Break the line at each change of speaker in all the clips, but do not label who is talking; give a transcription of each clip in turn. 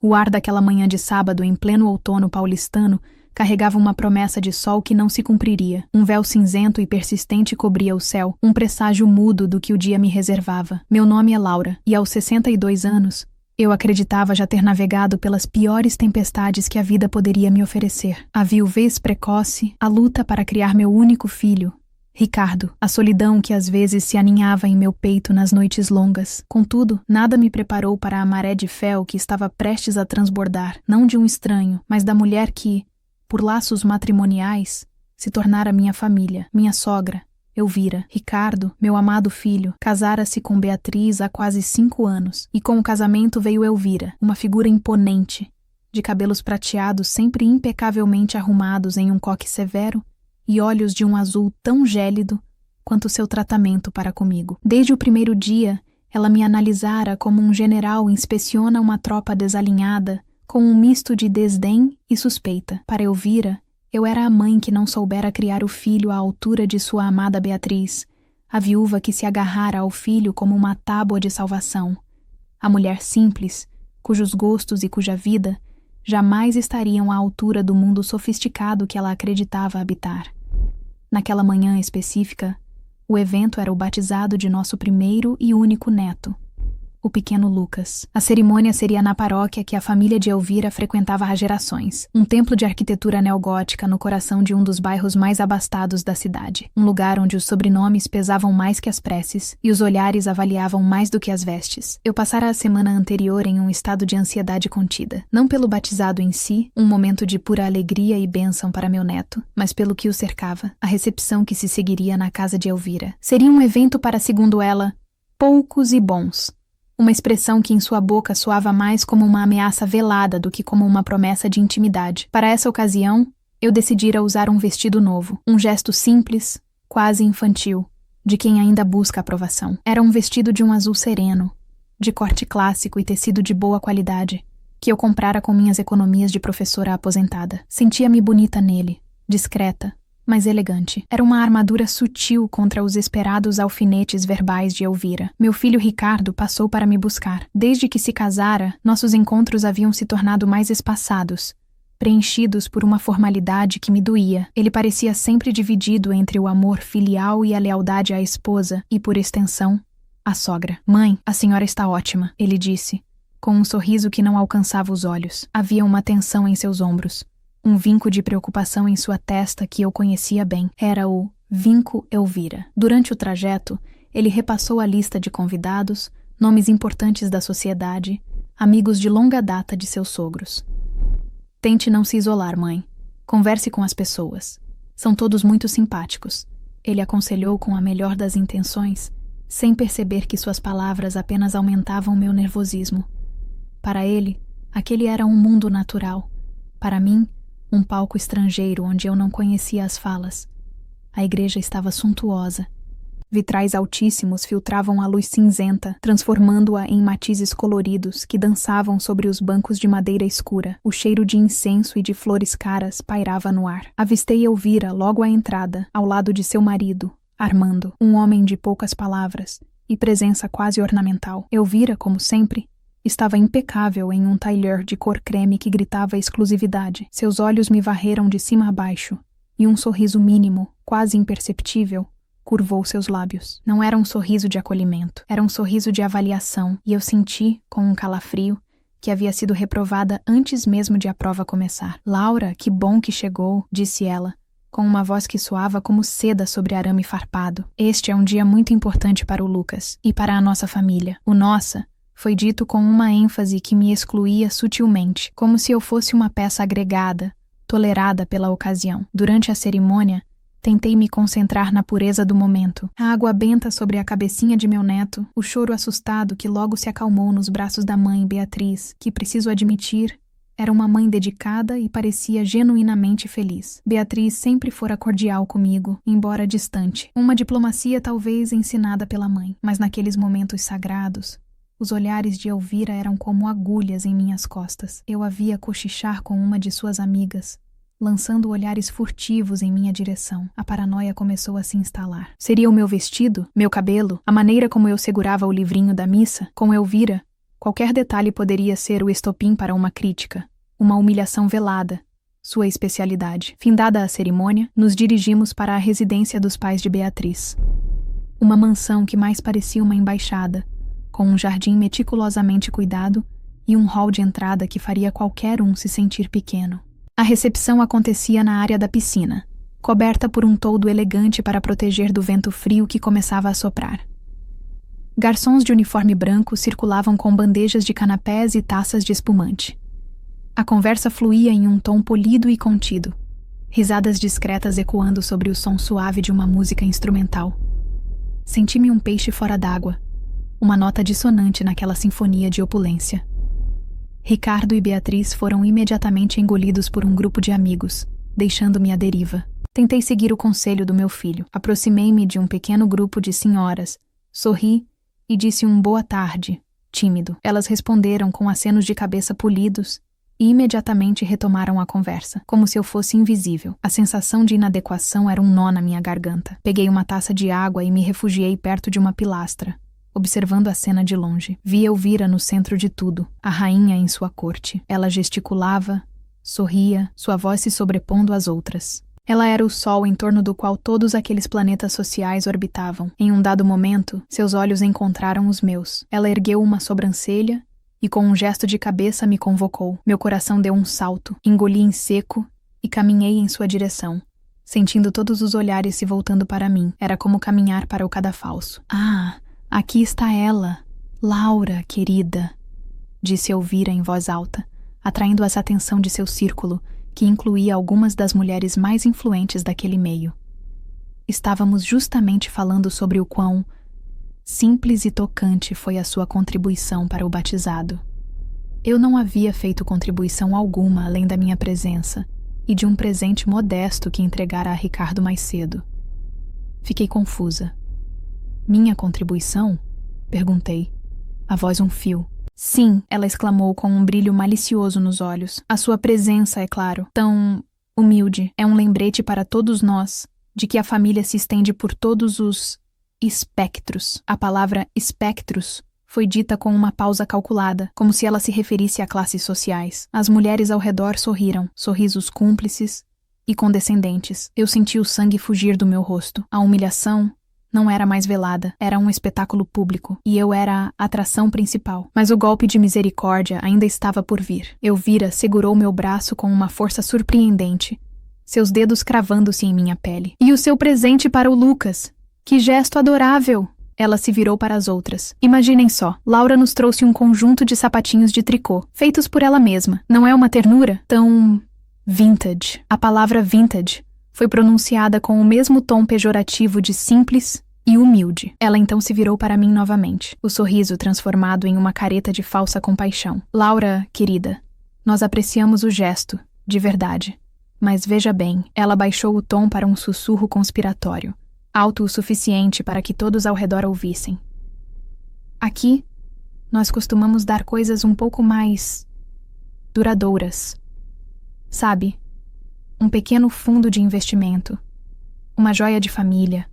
O ar daquela manhã de sábado em pleno outono paulistano carregava uma promessa de sol que não se cumpriria. Um véu cinzento e persistente cobria o céu, um presságio mudo do que o dia me reservava. Meu nome é Laura, e aos 62 anos, eu acreditava já ter navegado pelas piores tempestades que a vida poderia me oferecer. A viuvez precoce, a luta para criar meu único filho, Ricardo, a solidão que às vezes se aninhava em meu peito nas noites longas. Contudo, nada me preparou para a maré de fel que estava prestes a transbordar, não de um estranho, mas da mulher que, por laços matrimoniais, se tornara minha família, minha sogra, Elvira. Ricardo, meu amado filho, casara-se com Beatriz há quase 5 anos, e com o casamento veio Elvira, uma figura imponente, de cabelos prateados sempre impecavelmente arrumados em um coque severo e olhos de um azul tão gélido quanto seu tratamento para comigo. Desde o primeiro dia, ela me analisara como um general inspeciona uma tropa desalinhada, com um misto de desdém e suspeita. Para Elvira, eu era a mãe que não soubera criar o filho à altura de sua amada Beatriz, a viúva que se agarrara ao filho como uma tábua de salvação, a mulher simples, cujos gostos e cuja vida jamais estariam à altura do mundo sofisticado que ela acreditava habitar. Naquela manhã específica, o evento era o batizado de nosso primeiro e único neto, o pequeno Lucas. A cerimônia seria na paróquia que a família de Elvira frequentava há gerações, um templo de arquitetura neogótica no coração de um dos bairros mais abastados da cidade, um lugar onde os sobrenomes pesavam mais que as preces e os olhares avaliavam mais do que as vestes. Eu passara a semana anterior em um estado de ansiedade contida, não pelo batizado em si, um momento de pura alegria e bênção para meu neto, mas pelo que o cercava, a recepção que se seguiria na casa de Elvira. Seria um evento para, segundo ela, poucos e bons. Uma expressão que em sua boca soava mais como uma ameaça velada do que como uma promessa de intimidade. Para essa ocasião, eu decidira usar um vestido novo, um gesto simples, quase infantil, de quem ainda busca aprovação. Era um vestido de um azul sereno, de corte clássico e tecido de boa qualidade, que eu comprara com minhas economias de professora aposentada. Sentia-me bonita nele, discreta, mas elegante. Era uma armadura sutil contra os esperados alfinetes verbais de Elvira. Meu filho Ricardo passou para me buscar. Desde que se casara, nossos encontros haviam se tornado mais espaçados, preenchidos por uma formalidade que me doía. Ele parecia sempre dividido entre o amor filial e a lealdade à esposa e, por extensão, à sogra. "Mãe, a senhora está ótima", ele disse, com um sorriso que não alcançava os olhos. Havia uma tensão em seus ombros. Um vinco de preocupação em sua testa que eu conhecia bem. Era o vinco Elvira. Durante o trajeto, ele repassou a lista de convidados, nomes importantes da sociedade, amigos de longa data de seus sogros. "Tente não se isolar, mãe. Converse com as pessoas. São todos muito simpáticos", ele aconselhou com a melhor das intenções, sem perceber que suas palavras apenas aumentavam meu nervosismo. Para ele, aquele era um mundo natural. Para mim, um palco estrangeiro onde eu não conhecia as falas. A igreja estava suntuosa. Vitrais altíssimos filtravam a luz cinzenta, transformando-a em matizes coloridos que dançavam sobre os bancos de madeira escura. O cheiro de incenso e de flores caras pairava no ar. Avistei Elvira logo à entrada, ao lado de seu marido, Armando, um homem de poucas palavras e presença quase ornamental. Elvira, como sempre, estava impecável em um tailleur de cor creme que gritava exclusividade. Seus olhos me varreram de cima a baixo, e um sorriso mínimo, quase imperceptível, curvou seus lábios. Não era um sorriso de acolhimento, era um sorriso de avaliação, e eu senti, com um calafrio, que havia sido reprovada antes mesmo de a prova começar. "Laura, que bom que chegou", disse ela, com uma voz que soava como seda sobre arame farpado. "Este é um dia muito importante para o Lucas, e para a nossa família. O nossa", foi dito com uma ênfase que me excluía sutilmente, como se eu fosse uma peça agregada, tolerada pela ocasião. Durante a cerimônia, tentei me concentrar na pureza do momento. A água benta sobre a cabecinha de meu neto, o choro assustado que logo se acalmou nos braços da mãe Beatriz, que, preciso admitir, era uma mãe dedicada e parecia genuinamente feliz. Beatriz sempre fora cordial comigo, embora distante. Uma diplomacia talvez ensinada pela mãe, mas naqueles momentos sagrados, os olhares de Elvira eram como agulhas em minhas costas. Eu a via cochichar com uma de suas amigas, lançando olhares furtivos em minha direção. A paranoia começou a se instalar. Seria o meu vestido, meu cabelo, a maneira como eu segurava o livrinho da missa, com Elvira, Qualquer detalhe poderia ser o estopim para uma crítica, uma humilhação velada, sua especialidade. Findada a cerimônia, nos dirigimos para a residência dos pais de Beatriz. Uma mansão que mais parecia uma embaixada, com um jardim meticulosamente cuidado e um hall de entrada que faria qualquer um se sentir pequeno. A recepção acontecia na área da piscina, coberta por um toldo elegante para proteger do vento frio que começava a soprar. Garçons de uniforme branco circulavam com bandejas de canapés e taças de espumante. A conversa fluía em um tom polido e contido, risadas discretas ecoando sobre o som suave de uma música instrumental. Senti-me um peixe fora d'água, uma nota dissonante naquela sinfonia de opulência. Ricardo e Beatriz foram imediatamente engolidos por um grupo de amigos, deixando-me à deriva. Tentei seguir o conselho do meu filho. Aproximei-me de um pequeno grupo de senhoras, sorri e disse um boa tarde, tímido. Elas responderam com acenos de cabeça polidos e imediatamente retomaram a conversa, como se eu fosse invisível. A sensação de inadequação era um nó na minha garganta. Peguei uma taça de água e me refugiei perto de uma pilastra, observando a cena de longe. Vi Elvira no centro de tudo, a rainha em sua corte. Ela gesticulava, sorria, sua voz se sobrepondo às outras. Ela era o sol em torno do qual todos aqueles planetas sociais orbitavam. Em um dado momento, seus olhos encontraram os meus. Ela ergueu uma sobrancelha e com um gesto de cabeça me convocou. Meu coração deu um salto, engoli em seco e caminhei em sua direção, sentindo todos os olhares se voltando para mim. Era como caminhar para o cadafalso. Ah, aqui está ela, Laura, querida, disse Elvira em voz alta, atraindo a atenção de seu círculo, que incluía algumas das mulheres mais influentes daquele meio. Estávamos justamente falando sobre o quão simples e tocante foi a sua contribuição para o batizado. Eu não havia feito contribuição alguma além da minha presença e de um presente modesto que entregara a Ricardo mais cedo. Fiquei confusa. Minha contribuição? Perguntei. A voz um fio. Sim, ela exclamou com um brilho malicioso nos olhos. A sua presença, é claro, tão humilde, é um lembrete para todos nós de que a família se estende por todos os espectros. A palavra espectros foi dita com uma pausa calculada, como se ela se referisse a classes sociais. As mulheres ao redor sorriram, sorrisos cúmplices e condescendentes. Eu senti o sangue fugir do meu rosto. A humilhação não era mais velada, era um espetáculo público, e eu era a atração principal. Mas o golpe de misericórdia ainda estava por vir. Elvira segurou meu braço com uma força surpreendente, seus dedos cravando-se em minha pele. E o seu presente para o Lucas? Que gesto adorável! Ela se virou para as outras. Imaginem só, Laura nos trouxe um conjunto de sapatinhos de tricô, feitos por ela mesma. Não é uma ternura? Tão vintage. A palavra vintage foi pronunciada com o mesmo tom pejorativo de simples e humilde. Ela então se virou para mim novamente, o sorriso transformado em uma careta de falsa compaixão. Laura, querida, nós apreciamos o gesto, de verdade. Mas veja bem, ela baixou o tom para um sussurro conspiratório, alto o suficiente para que todos ao redor ouvissem. Aqui, nós costumamos dar coisas um pouco mais duradouras. Sabe, um pequeno fundo de investimento, uma joia de família,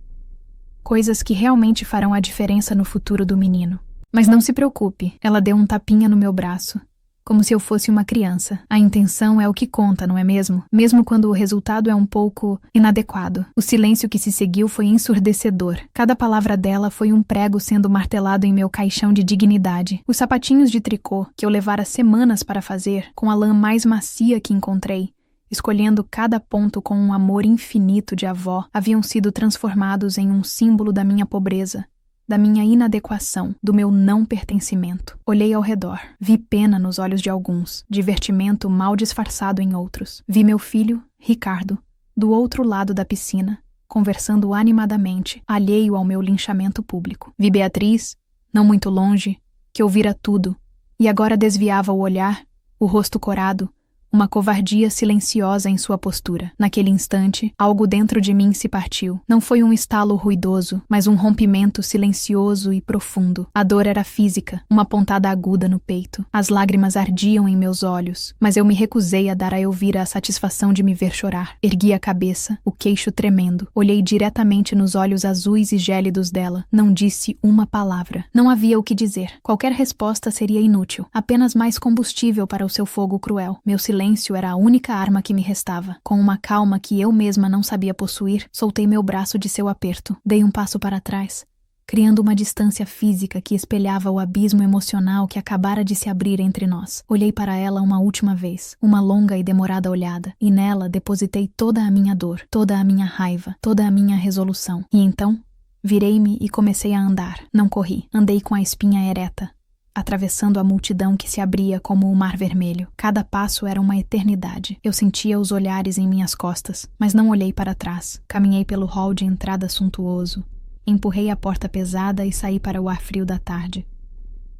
coisas que realmente farão a diferença no futuro do menino. Mas não se preocupe, ela deu um tapinha no meu braço, como se eu fosse uma criança. A intenção é o que conta, não é mesmo? Mesmo quando o resultado é um pouco inadequado. O silêncio que se seguiu foi ensurdecedor. Cada palavra dela foi um prego sendo martelado em meu caixão de dignidade. Os sapatinhos de tricô, que eu levara semanas para fazer, com a lã mais macia que encontrei, escolhendo cada ponto com um amor infinito de avó, haviam sido transformados em um símbolo da minha pobreza, da minha inadequação, do meu não pertencimento. Olhei ao redor. Vi pena nos olhos de alguns, divertimento mal disfarçado em outros. Vi meu filho, Ricardo, do outro lado da piscina, conversando animadamente, alheio ao meu linchamento público. Vi Beatriz, não muito longe, que ouvira tudo, e agora desviava o olhar, o rosto corado, uma covardia silenciosa em sua postura. Naquele instante, algo dentro de mim se partiu. Não foi um estalo ruidoso, mas um rompimento silencioso e profundo. A dor era física, uma pontada aguda no peito. As lágrimas ardiam em meus olhos, mas eu me recusei a dar a Elvira a satisfação de me ver chorar. Ergui a cabeça, o queixo tremendo. Olhei diretamente nos olhos azuis e gélidos dela. Não disse uma palavra. Não havia o que dizer. Qualquer resposta seria inútil, apenas mais combustível para o seu fogo cruel. Meu silêncio era a única arma que me restava. Com uma calma que eu mesma não sabia possuir, soltei meu braço de seu aperto. Dei um passo para trás, criando uma distância física que espelhava o abismo emocional que acabara de se abrir entre nós. Olhei para ela uma última vez, uma longa e demorada olhada, e nela depositei toda a minha dor, toda a minha raiva, toda a minha resolução. E então, virei-me e comecei a andar. Não corri, andei com a espinha ereta, atravessando a multidão que se abria como o mar vermelho. Cada passo era uma eternidade. Eu sentia os olhares em minhas costas, mas não olhei para trás. Caminhei pelo hall de entrada suntuoso, empurrei a porta pesada e saí para o ar frio da tarde.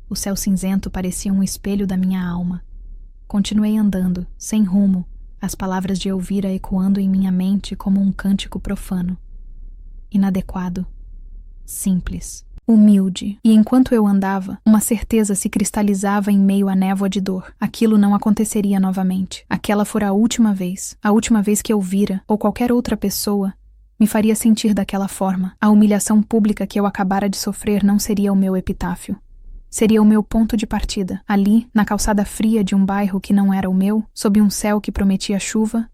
O céu cinzento parecia um espelho da minha alma. Continuei andando, sem rumo, as palavras de Elvira ecoando em minha mente como um cântico profano. Inadequado. Simples. Humilde. E enquanto eu andava, uma certeza se cristalizava em meio à névoa de dor. Aquilo não aconteceria novamente. Aquela fora a última vez que Elvira, ou qualquer outra pessoa, me faria sentir daquela forma. A humilhação pública que eu acabara de sofrer não seria o meu epitáfio. Seria o meu ponto de partida. Ali, na calçada fria de um bairro que não era o meu, sob um céu que prometia chuva,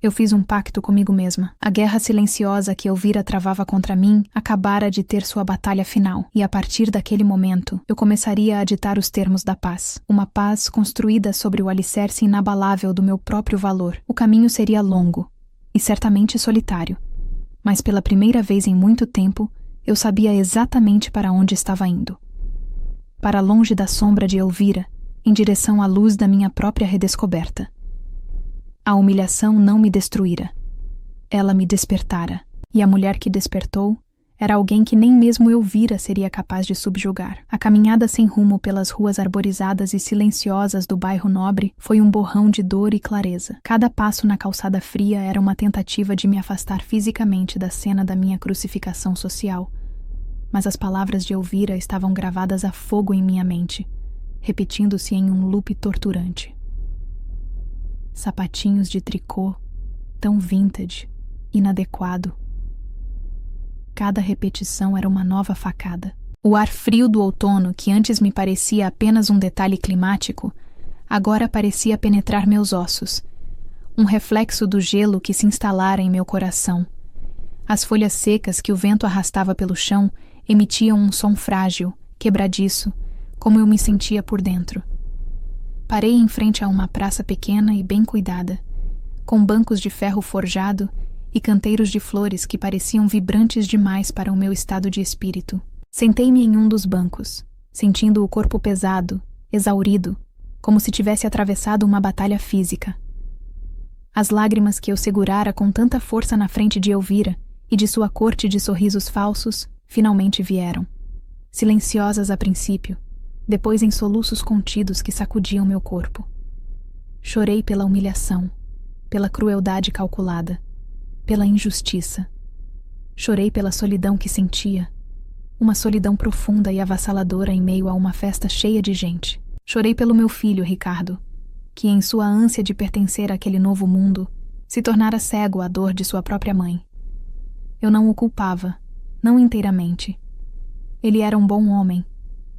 eu fiz um pacto comigo mesma. A guerra silenciosa que Elvira travava contra mim acabara de ter sua batalha final, e a partir daquele momento eu começaria a ditar os termos da paz. Uma paz construída sobre o alicerce inabalável do meu próprio valor. O caminho seria longo, e certamente solitário, mas pela primeira vez em muito tempo eu sabia exatamente para onde estava indo. Para longe da sombra de Elvira, em direção à luz da minha própria redescoberta. A humilhação não me destruíra. Ela me despertara. E a mulher que despertou era alguém que nem mesmo Elvira seria capaz de subjugar. A caminhada sem rumo pelas ruas arborizadas e silenciosas do bairro nobre foi um borrão de dor e clareza. Cada passo na calçada fria era uma tentativa de me afastar fisicamente da cena da minha crucificação social. Mas as palavras de Elvira estavam gravadas a fogo em minha mente, repetindo-se em um loop torturante. Sapatinhos de tricô, tão vintage, inadequado. Cada repetição era uma nova facada. O ar frio do outono, que antes me parecia apenas um detalhe climático, agora parecia penetrar meus ossos, um reflexo do gelo que se instalara em meu coração. As folhas secas que o vento arrastava pelo chão emitiam um som frágil, quebradiço, como eu me sentia por dentro. Parei em frente a uma praça pequena e bem cuidada, com bancos de ferro forjado e canteiros de flores que pareciam vibrantes demais para o meu estado de espírito. Sentei-me em um dos bancos, sentindo o corpo pesado, exaurido, como se tivesse atravessado uma batalha física. As lágrimas que eu segurara com tanta força na frente de Elvira e de sua corte de sorrisos falsos finalmente vieram, silenciosas a princípio, depois em soluços contidos que sacudiam meu corpo. Chorei pela humilhação, pela crueldade calculada, pela injustiça. Chorei pela solidão que sentia, uma solidão profunda e avassaladora em meio a uma festa cheia de gente. Chorei pelo meu filho, Ricardo, que em sua ânsia de pertencer àquele novo mundo, se tornara cego à dor de sua própria mãe. Eu não o culpava, não inteiramente. Ele era um bom homem,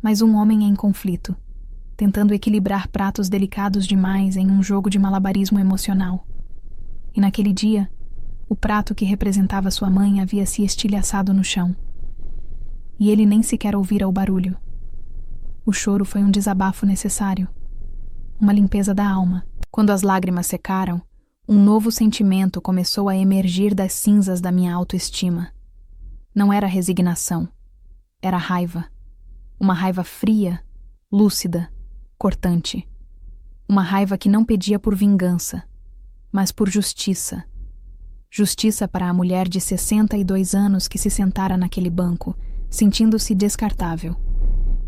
mas um homem em conflito, tentando equilibrar pratos delicados demais em um jogo de malabarismo emocional. E naquele dia, o prato que representava sua mãe havia se estilhaçado no chão. E ele nem sequer ouvira o barulho. O choro foi um desabafo necessário, uma limpeza da alma. Quando as lágrimas secaram, um novo sentimento começou a emergir das cinzas da minha autoestima. Não era resignação, era raiva. Uma raiva fria, lúcida, cortante. Uma raiva que não pedia por vingança, mas por justiça. Justiça para a mulher de 62 anos que se sentara naquele banco, sentindo-se descartável.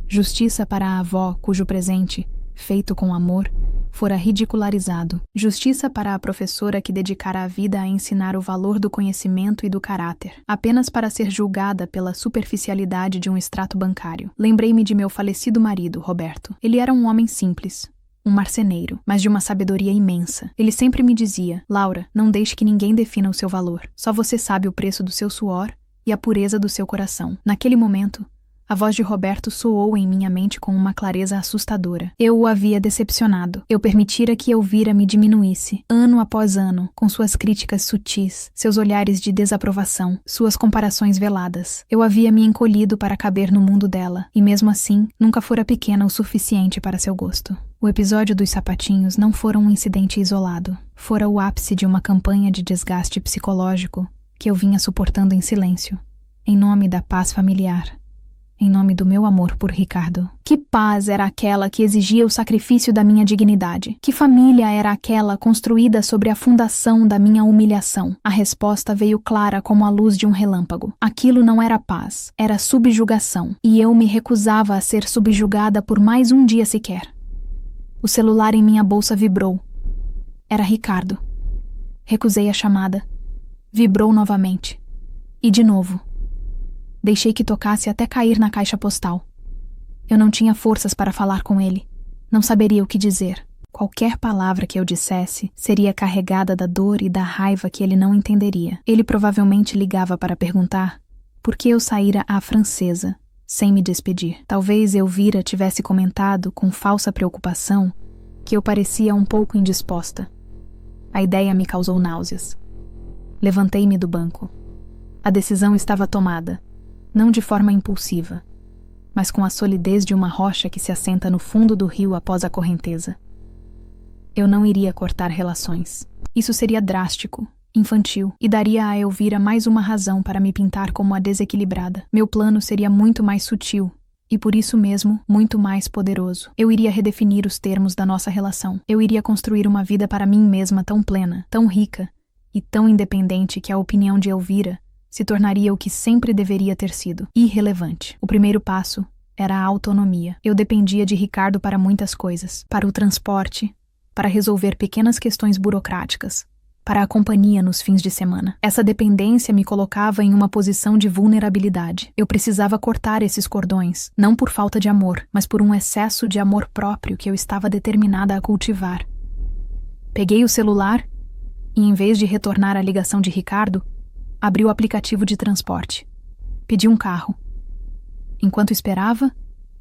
Justiça para a avó cujo presente, feito com amor, fora ridicularizado. Justiça para a professora que dedicara a vida a ensinar o valor do conhecimento e do caráter, apenas para ser julgada pela superficialidade de um extrato bancário. Lembrei-me de meu falecido marido, Roberto. Ele era um homem simples, um marceneiro, mas de uma sabedoria imensa. Ele sempre me dizia: Laura, não deixe que ninguém defina o seu valor. Só você sabe o preço do seu suor e a pureza do seu coração. Naquele momento, a voz de Roberto soou em minha mente com uma clareza assustadora. Eu o havia decepcionado. Eu permitira que Elvira me diminuísse, ano após ano, com suas críticas sutis, seus olhares de desaprovação, suas comparações veladas. Eu havia me encolhido para caber no mundo dela, e mesmo assim, nunca fora pequena o suficiente para seu gosto. O episódio dos sapatinhos não fora um incidente isolado. Fora o ápice de uma campanha de desgaste psicológico que eu vinha suportando em silêncio, em nome da paz familiar. Em nome do meu amor por Ricardo. Que paz era aquela que exigia o sacrifício da minha dignidade? Que família era aquela construída sobre a fundação da minha humilhação? A resposta veio clara como a luz de um relâmpago. Aquilo não era paz, era subjugação. E eu me recusava a ser subjugada por mais um dia sequer. O celular em minha bolsa vibrou. Era Ricardo. Recusei a chamada. Vibrou novamente. E de novo. Deixei que tocasse até cair na caixa postal. Eu não tinha forças para falar com ele. Não saberia o que dizer. Qualquer palavra que eu dissesse seria carregada da dor e da raiva que ele não entenderia. Ele provavelmente ligava para perguntar por que eu saíra à francesa, sem me despedir. Talvez Elvira tivesse comentado com falsa preocupação que eu parecia um pouco indisposta. A ideia me causou náuseas. Levantei-me do banco. A decisão estava tomada. Não de forma impulsiva, mas com a solidez de uma rocha que se assenta no fundo do rio após a correnteza. Eu não iria cortar relações. Isso seria drástico, infantil, e daria a Elvira mais uma razão para me pintar como a desequilibrada. Meu plano seria muito mais sutil, e por isso mesmo, muito mais poderoso. Eu iria redefinir os termos da nossa relação. Eu iria construir uma vida para mim mesma tão plena, tão rica e tão independente que a opinião de Elvira se tornaria o que sempre deveria ter sido, irrelevante. O primeiro passo era a autonomia. Eu dependia de Ricardo para muitas coisas. Para o transporte, para resolver pequenas questões burocráticas, para a companhia nos fins de semana. Essa dependência me colocava em uma posição de vulnerabilidade. Eu precisava cortar esses cordões, não por falta de amor, mas por um excesso de amor próprio que eu estava determinada a cultivar. Peguei o celular e, em vez de retornar a ligação de Ricardo, abri o aplicativo de transporte. Pedi um carro. Enquanto esperava,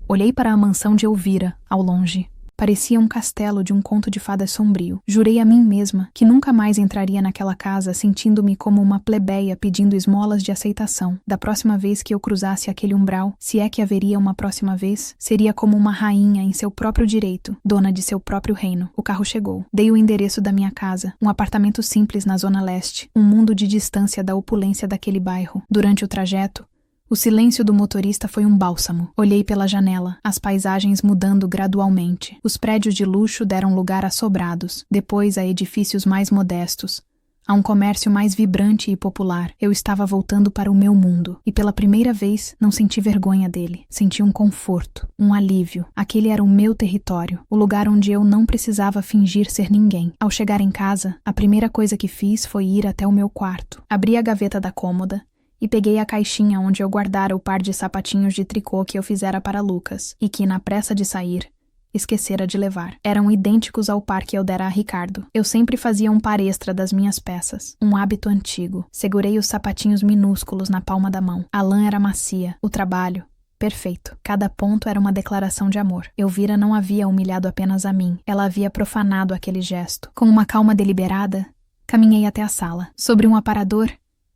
olhei para a mansão de Elvira, ao longe. Parecia um castelo de um conto de fadas sombrio. Jurei a mim mesma que nunca mais entraria naquela casa sentindo-me como uma plebeia pedindo esmolas de aceitação. Da próxima vez que eu cruzasse aquele umbral, se é que haveria uma próxima vez, seria como uma rainha em seu próprio direito, dona de seu próprio reino. O carro chegou. Dei o endereço da minha casa, um apartamento simples na Zona Leste, um mundo de distância da opulência daquele bairro. Durante o trajeto, o silêncio do motorista foi um bálsamo. Olhei pela janela, as paisagens mudando gradualmente. Os prédios de luxo deram lugar a sobrados, depois a edifícios mais modestos, a um comércio mais vibrante e popular. Eu estava voltando para o meu mundo, e pela primeira vez não senti vergonha dele. Senti um conforto, um alívio. Aquele era o meu território, o lugar onde eu não precisava fingir ser ninguém. Ao chegar em casa, a primeira coisa que fiz foi ir até o meu quarto. Abri a gaveta da cômoda e peguei a caixinha onde eu guardara o par de sapatinhos de tricô que eu fizera para Lucas e que, na pressa de sair, esquecera de levar. Eram idênticos ao par que eu dera a Ricardo. Eu sempre fazia um par extra das minhas peças, um hábito antigo. Segurei os sapatinhos minúsculos na palma da mão. A lã era macia, o trabalho perfeito. Cada ponto era uma declaração de amor. Elvira não havia humilhado apenas a mim, ela havia profanado aquele gesto. Com uma calma deliberada, caminhei até a sala. Sobre um aparador,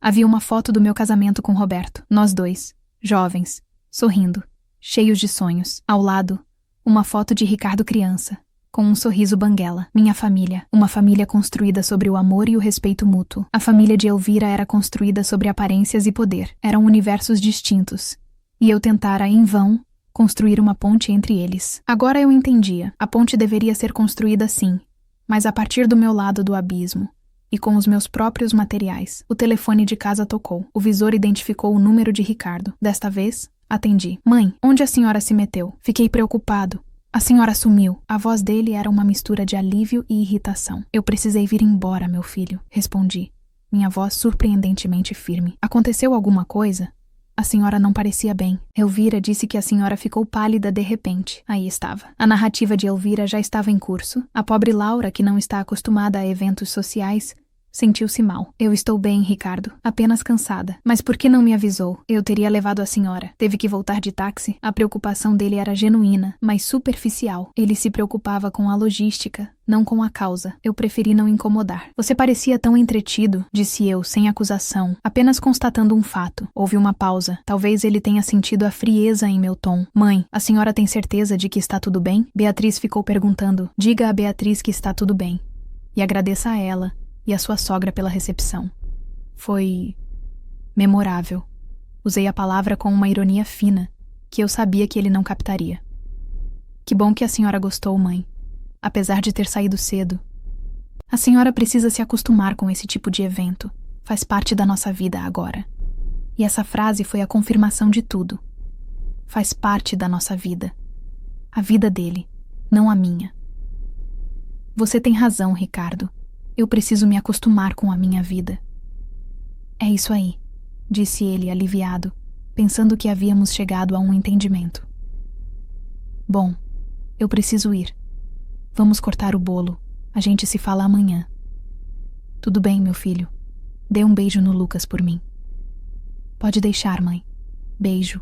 havia uma foto do meu casamento com Roberto. Nós dois, jovens, sorrindo, cheios de sonhos. Ao lado, uma foto de Ricardo criança, com um sorriso banguela. Minha família, uma família construída sobre o amor e o respeito mútuo. A família de Elvira era construída sobre aparências e poder. Eram universos distintos, e eu tentara, em vão, construir uma ponte entre eles. Agora eu entendia. A ponte deveria ser construída sim, mas a partir do meu lado do abismo, e com os meus próprios materiais. O telefone de casa tocou. O visor identificou o número de Ricardo. Desta vez, atendi. Mãe, onde a senhora se meteu? Fiquei preocupado. A senhora sumiu. A voz dele era uma mistura de alívio e irritação. Eu precisei vir embora, meu filho, respondi, minha voz surpreendentemente firme. Aconteceu alguma coisa? A senhora não parecia bem. Elvira disse que a senhora ficou pálida de repente. Aí estava. A narrativa de Elvira já estava em curso. A pobre Laura, que não está acostumada a eventos sociais, sentiu-se mal. Eu estou bem, Ricardo. Apenas cansada. Mas por que não me avisou? Eu teria levado a senhora. Teve que voltar de táxi. A preocupação dele era genuína, mas superficial. Ele se preocupava com a logística, não com a causa. Eu preferi não incomodar. Você parecia tão entretido, disse eu, sem acusação, apenas constatando um fato. Houve uma pausa. Talvez ele tenha sentido a frieza em meu tom. Mãe, a senhora tem certeza de que está tudo bem? Beatriz ficou perguntando. Diga a Beatriz que está tudo bem. E agradeça a ela e a sua sogra pela recepção. Foi memorável. Usei a palavra com uma ironia fina, que eu sabia que ele não captaria. Que bom que a senhora gostou, mãe, apesar de ter saído cedo. A senhora precisa se acostumar com esse tipo de evento. Faz parte da nossa vida agora. E essa frase foi a confirmação de tudo. Faz parte da nossa vida. A vida dele, não a minha. Você tem razão, Ricardo. Eu preciso me acostumar com a minha vida. É isso aí, disse ele aliviado, pensando que havíamos chegado a um entendimento. Bom, eu preciso ir. Vamos cortar o bolo. A gente se fala amanhã. Tudo bem, meu filho. Dê um beijo no Lucas por mim. Pode deixar, mãe. Beijo.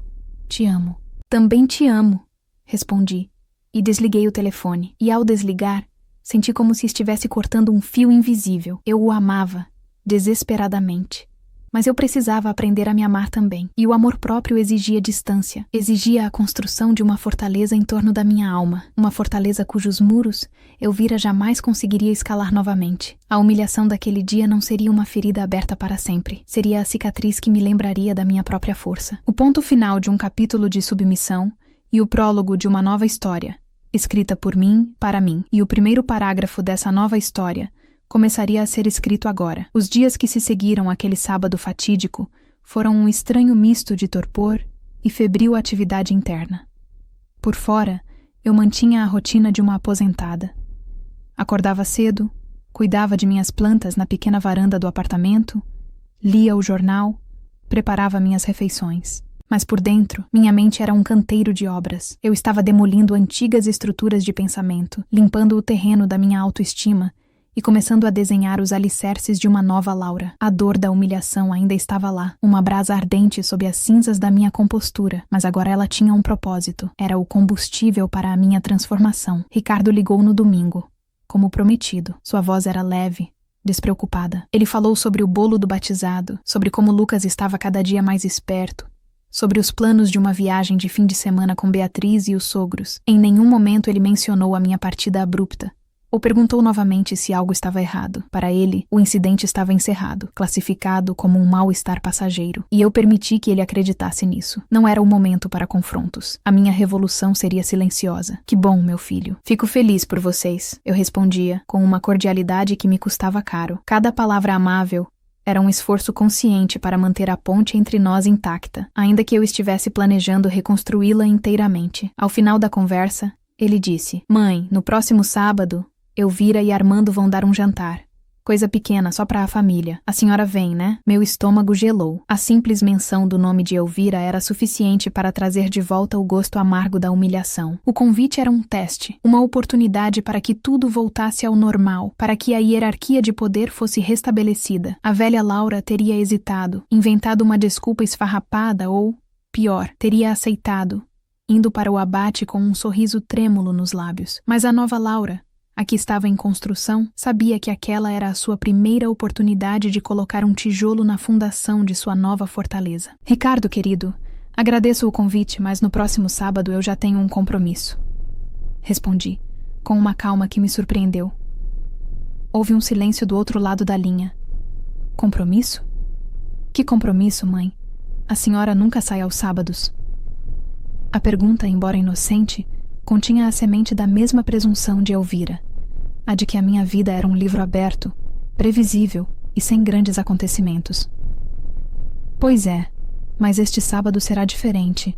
Te amo. Também te amo, respondi, e desliguei o telefone. E ao desligar, senti como se estivesse cortando um fio invisível. Eu o amava, desesperadamente. Mas eu precisava aprender a me amar também. E o amor próprio exigia distância. Exigia a construção de uma fortaleza em torno da minha alma. Uma fortaleza cujos muros Elvira jamais conseguiria escalar novamente. A humilhação daquele dia não seria uma ferida aberta para sempre. Seria a cicatriz que me lembraria da minha própria força. O ponto final de um capítulo de submissão e o prólogo de uma nova história, escrita por mim, para mim, e o primeiro parágrafo dessa nova história começaria a ser escrito agora. Os dias que se seguiram àquele sábado fatídico foram um estranho misto de torpor e febril atividade interna. Por fora, eu mantinha a rotina de uma aposentada. Acordava cedo, cuidava de minhas plantas na pequena varanda do apartamento, lia o jornal, preparava minhas refeições. Mas por dentro, minha mente era um canteiro de obras. Eu estava demolindo antigas estruturas de pensamento, limpando o terreno da minha autoestima e começando a desenhar os alicerces de uma nova Laura. A dor da humilhação ainda estava lá, uma brasa ardente sob as cinzas da minha compostura, mas agora ela tinha um propósito. Era o combustível para a minha transformação. Ricardo ligou no domingo, como prometido. Sua voz era leve, despreocupada. Ele falou sobre o bolo do batizado, sobre como Lucas estava cada dia mais esperto, sobre os planos de uma viagem de fim de semana com Beatriz e os sogros. Em nenhum momento ele mencionou a minha partida abrupta, ou perguntou novamente se algo estava errado. Para ele, o incidente estava encerrado, classificado como um mal-estar passageiro, e eu permiti que ele acreditasse nisso. Não era o momento para confrontos. A minha revolução seria silenciosa. Que bom, meu filho. Fico feliz por vocês, eu respondia, com uma cordialidade que me custava caro. Cada palavra amável era um esforço consciente para manter a ponte entre nós intacta, ainda que eu estivesse planejando reconstruí-la inteiramente. Ao final da conversa, ele disse: Mãe, no próximo sábado, Elvira e Armando vão dar um jantar. Coisa pequena, só para a família. A senhora vem, né? Meu estômago gelou. A simples menção do nome de Elvira era suficiente para trazer de volta o gosto amargo da humilhação. O convite era um teste, uma oportunidade para que tudo voltasse ao normal, para que a hierarquia de poder fosse restabelecida. A velha Laura teria hesitado, inventado uma desculpa esfarrapada ou, pior, teria aceitado, indo para o abate com um sorriso trêmulo nos lábios. Mas a nova Laura, a que estava em construção, sabia que aquela era a sua primeira oportunidade de colocar um tijolo na fundação de sua nova fortaleza. Ricardo, querido, agradeço o convite, mas no próximo sábado eu já tenho um compromisso. Respondi, com uma calma que me surpreendeu. Houve um silêncio do outro lado da linha. Compromisso? Que compromisso, mãe? A senhora nunca sai aos sábados. A pergunta, embora inocente, continha a semente da mesma presunção de Elvira, a de que a minha vida era um livro aberto, previsível e sem grandes acontecimentos. Pois é, mas este sábado será diferente.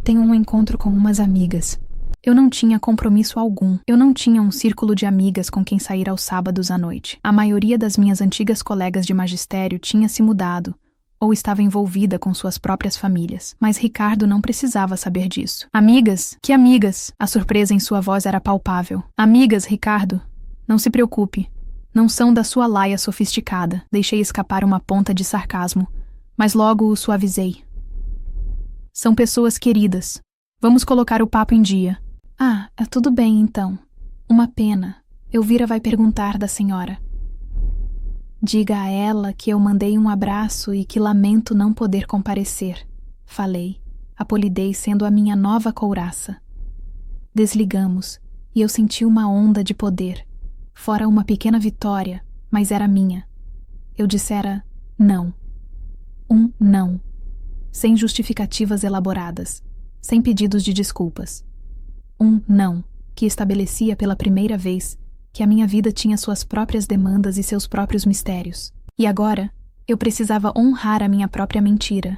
Tenho um encontro com umas amigas. Eu não tinha compromisso algum. Eu não tinha um círculo de amigas com quem sair aos sábados à noite. A maioria das minhas antigas colegas de magistério tinha se mudado ou estava envolvida com suas próprias famílias. Mas Ricardo não precisava saber disso. Amigas? Que amigas? A surpresa em sua voz era palpável. Amigas, Ricardo? Não se preocupe. Não são da sua laia sofisticada. Deixei escapar uma ponta de sarcasmo, mas logo o suavizei. São pessoas queridas. Vamos colocar o papo em dia. Ah, tudo bem então. Uma pena. Elvira vai perguntar da senhora. Diga a ela que eu mandei um abraço e que lamento não poder comparecer. Falei, a polidez sendo a minha nova couraça. Desligamos, e eu senti uma onda de poder. Fora uma pequena vitória, mas era minha. Eu dissera não. Um não. Sem justificativas elaboradas, sem pedidos de desculpas. Um não, que estabelecia pela primeira vez que a minha vida tinha suas próprias demandas e seus próprios mistérios. E agora, eu precisava honrar a minha própria mentira.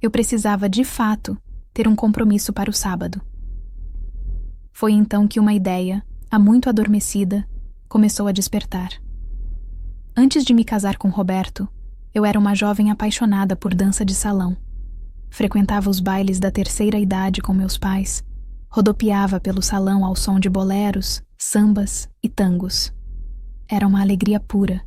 Eu precisava, de fato, ter um compromisso para o sábado. Foi então que uma ideia, há muito adormecida, começou a despertar. Antes de me casar com Roberto, eu era uma jovem apaixonada por dança de salão. Frequentava os bailes da terceira idade com meus pais, rodopiava pelo salão ao som de boleros, sambas e tangos. Era uma alegria pura,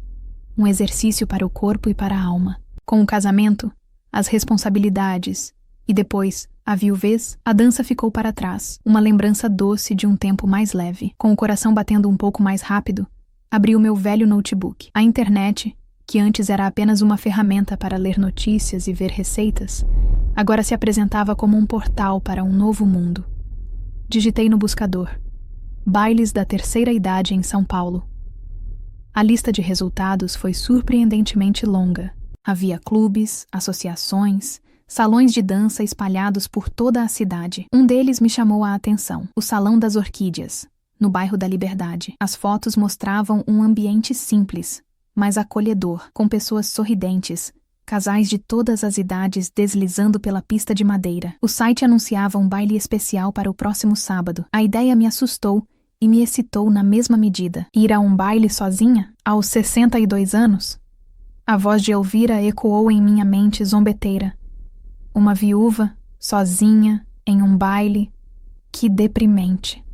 um exercício para o corpo e para a alma. Com o casamento, as responsabilidades e depois a viuvez, a dança ficou para trás, uma lembrança doce de um tempo mais leve. Com o coração batendo um pouco mais rápido, abri o meu velho notebook. A internet, que antes era apenas uma ferramenta para ler notícias e ver receitas, agora se apresentava como um portal para um novo mundo. Digitei no buscador: bailes da terceira idade em São Paulo. A lista de resultados foi surpreendentemente longa. Havia clubes, associações, salões de dança espalhados por toda a cidade. Um deles me chamou a atenção: o Salão das Orquídeas, no bairro da Liberdade. As fotos mostravam um ambiente simples, mas acolhedor, com pessoas sorridentes, casais de todas as idades deslizando pela pista de madeira. O site anunciava um baile especial para o próximo sábado. A ideia me assustou e me excitou na mesma medida. Ir a um baile sozinha, aos 62 anos? A voz de Elvira ecoou em minha mente zombeteira. Uma viúva, sozinha, em um baile. Que deprimente.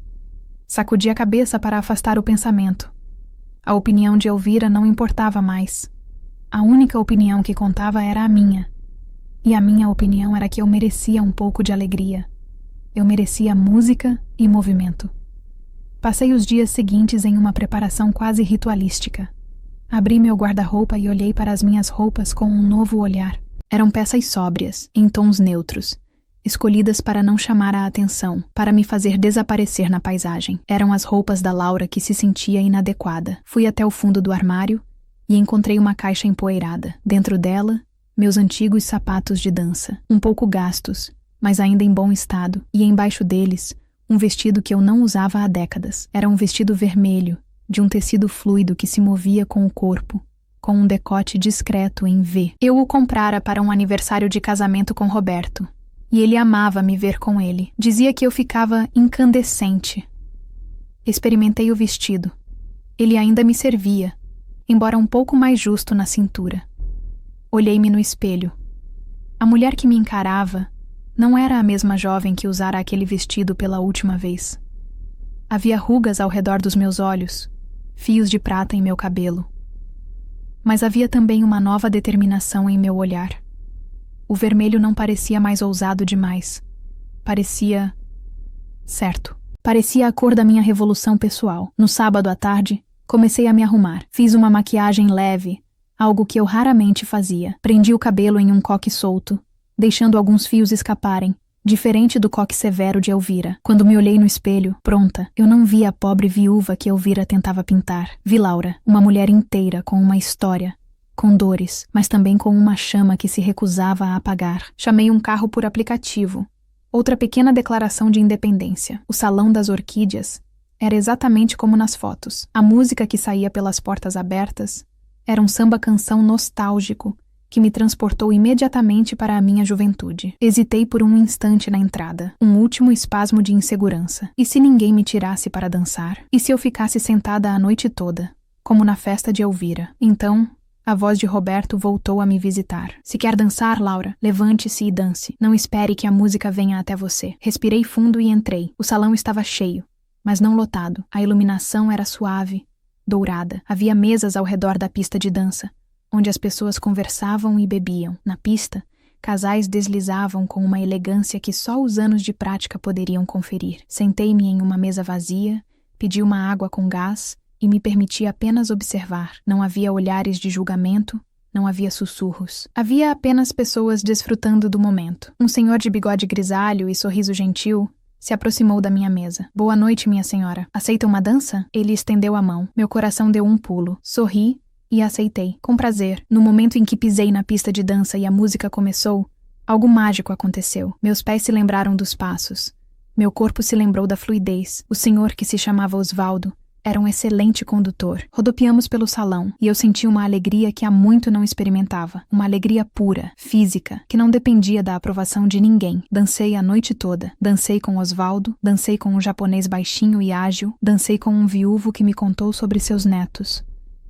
Sacudi a cabeça para afastar o pensamento. A opinião de Elvira não importava mais. A única opinião que contava era a minha. E a minha opinião era que eu merecia um pouco de alegria. Eu merecia música e movimento. Passei os dias seguintes em uma preparação quase ritualística. Abri meu guarda-roupa e olhei para as minhas roupas com um novo olhar. Eram peças sóbrias, em tons neutros, escolhidas para não chamar a atenção, para me fazer desaparecer na paisagem. Eram as roupas da Laura que se sentia inadequada. Fui até o fundo do armário e encontrei uma caixa empoeirada. Dentro dela, meus antigos sapatos de dança, um pouco gastos, mas ainda em bom estado, e embaixo deles, um vestido que eu não usava há décadas. Era um vestido vermelho, de um tecido fluido que se movia com o corpo, com um decote discreto em V. Eu o comprara para um aniversário de casamento com Roberto, e ele amava me ver com ele. Dizia que eu ficava incandescente. Experimentei o vestido. Ele ainda me servia, embora um pouco mais justo na cintura. Olhei-me no espelho. A mulher que me encarava não era a mesma jovem que usara aquele vestido pela última vez. Havia rugas ao redor dos meus olhos, fios de prata em meu cabelo. Mas havia também uma nova determinação em meu olhar. O vermelho não parecia mais ousado demais. Parecia certo. Parecia a cor da minha revolução pessoal. No sábado à tarde, comecei a me arrumar. Fiz uma maquiagem leve, algo que eu raramente fazia. Prendi o cabelo em um coque solto, deixando alguns fios escaparem, diferente do coque severo de Elvira. Quando me olhei no espelho, pronta, eu não vi a pobre viúva que Elvira tentava pintar. Vi Laura, uma mulher inteira com uma história, com dores, mas também com uma chama que se recusava a apagar. Chamei um carro por aplicativo. Outra pequena declaração de independência. O Salão das Orquídeas era exatamente como nas fotos. A música que saía pelas portas abertas era um samba-canção nostálgico que me transportou imediatamente para a minha juventude. Hesitei por um instante na entrada, um último espasmo de insegurança. E se ninguém me tirasse para dançar? E se eu ficasse sentada a noite toda, como na festa de Elvira? Então, a voz de Roberto voltou a me visitar. Se quer dançar, Laura, levante-se e dance. Não espere que a música venha até você. Respirei fundo e entrei. O salão estava cheio, mas não lotado. A iluminação era suave, dourada. Havia mesas ao redor da pista de dança, onde as pessoas conversavam e bebiam. Na pista, casais deslizavam com uma elegância que só os anos de prática poderiam conferir. Sentei-me em uma mesa vazia, pedi uma água com gás e me permiti apenas observar. Não havia olhares de julgamento, não havia sussurros. Havia apenas pessoas desfrutando do momento. Um senhor de bigode grisalho e sorriso gentil se aproximou da minha mesa. Boa noite, minha senhora. Aceita uma dança? Ele estendeu a mão. Meu coração deu um pulo. Sorri e aceitei, com prazer. No momento em que pisei na pista de dança e a música começou, algo mágico aconteceu. Meus pés se lembraram dos passos. Meu corpo se lembrou da fluidez. O senhor, que se chamava Osvaldo, era um excelente condutor. Rodopiamos pelo salão e eu senti uma alegria que há muito não experimentava. Uma alegria pura, física, que não dependia da aprovação de ninguém. Dancei a noite toda. Dancei com Osvaldo, dancei com um japonês baixinho e ágil, dancei com um viúvo que me contou sobre seus netos.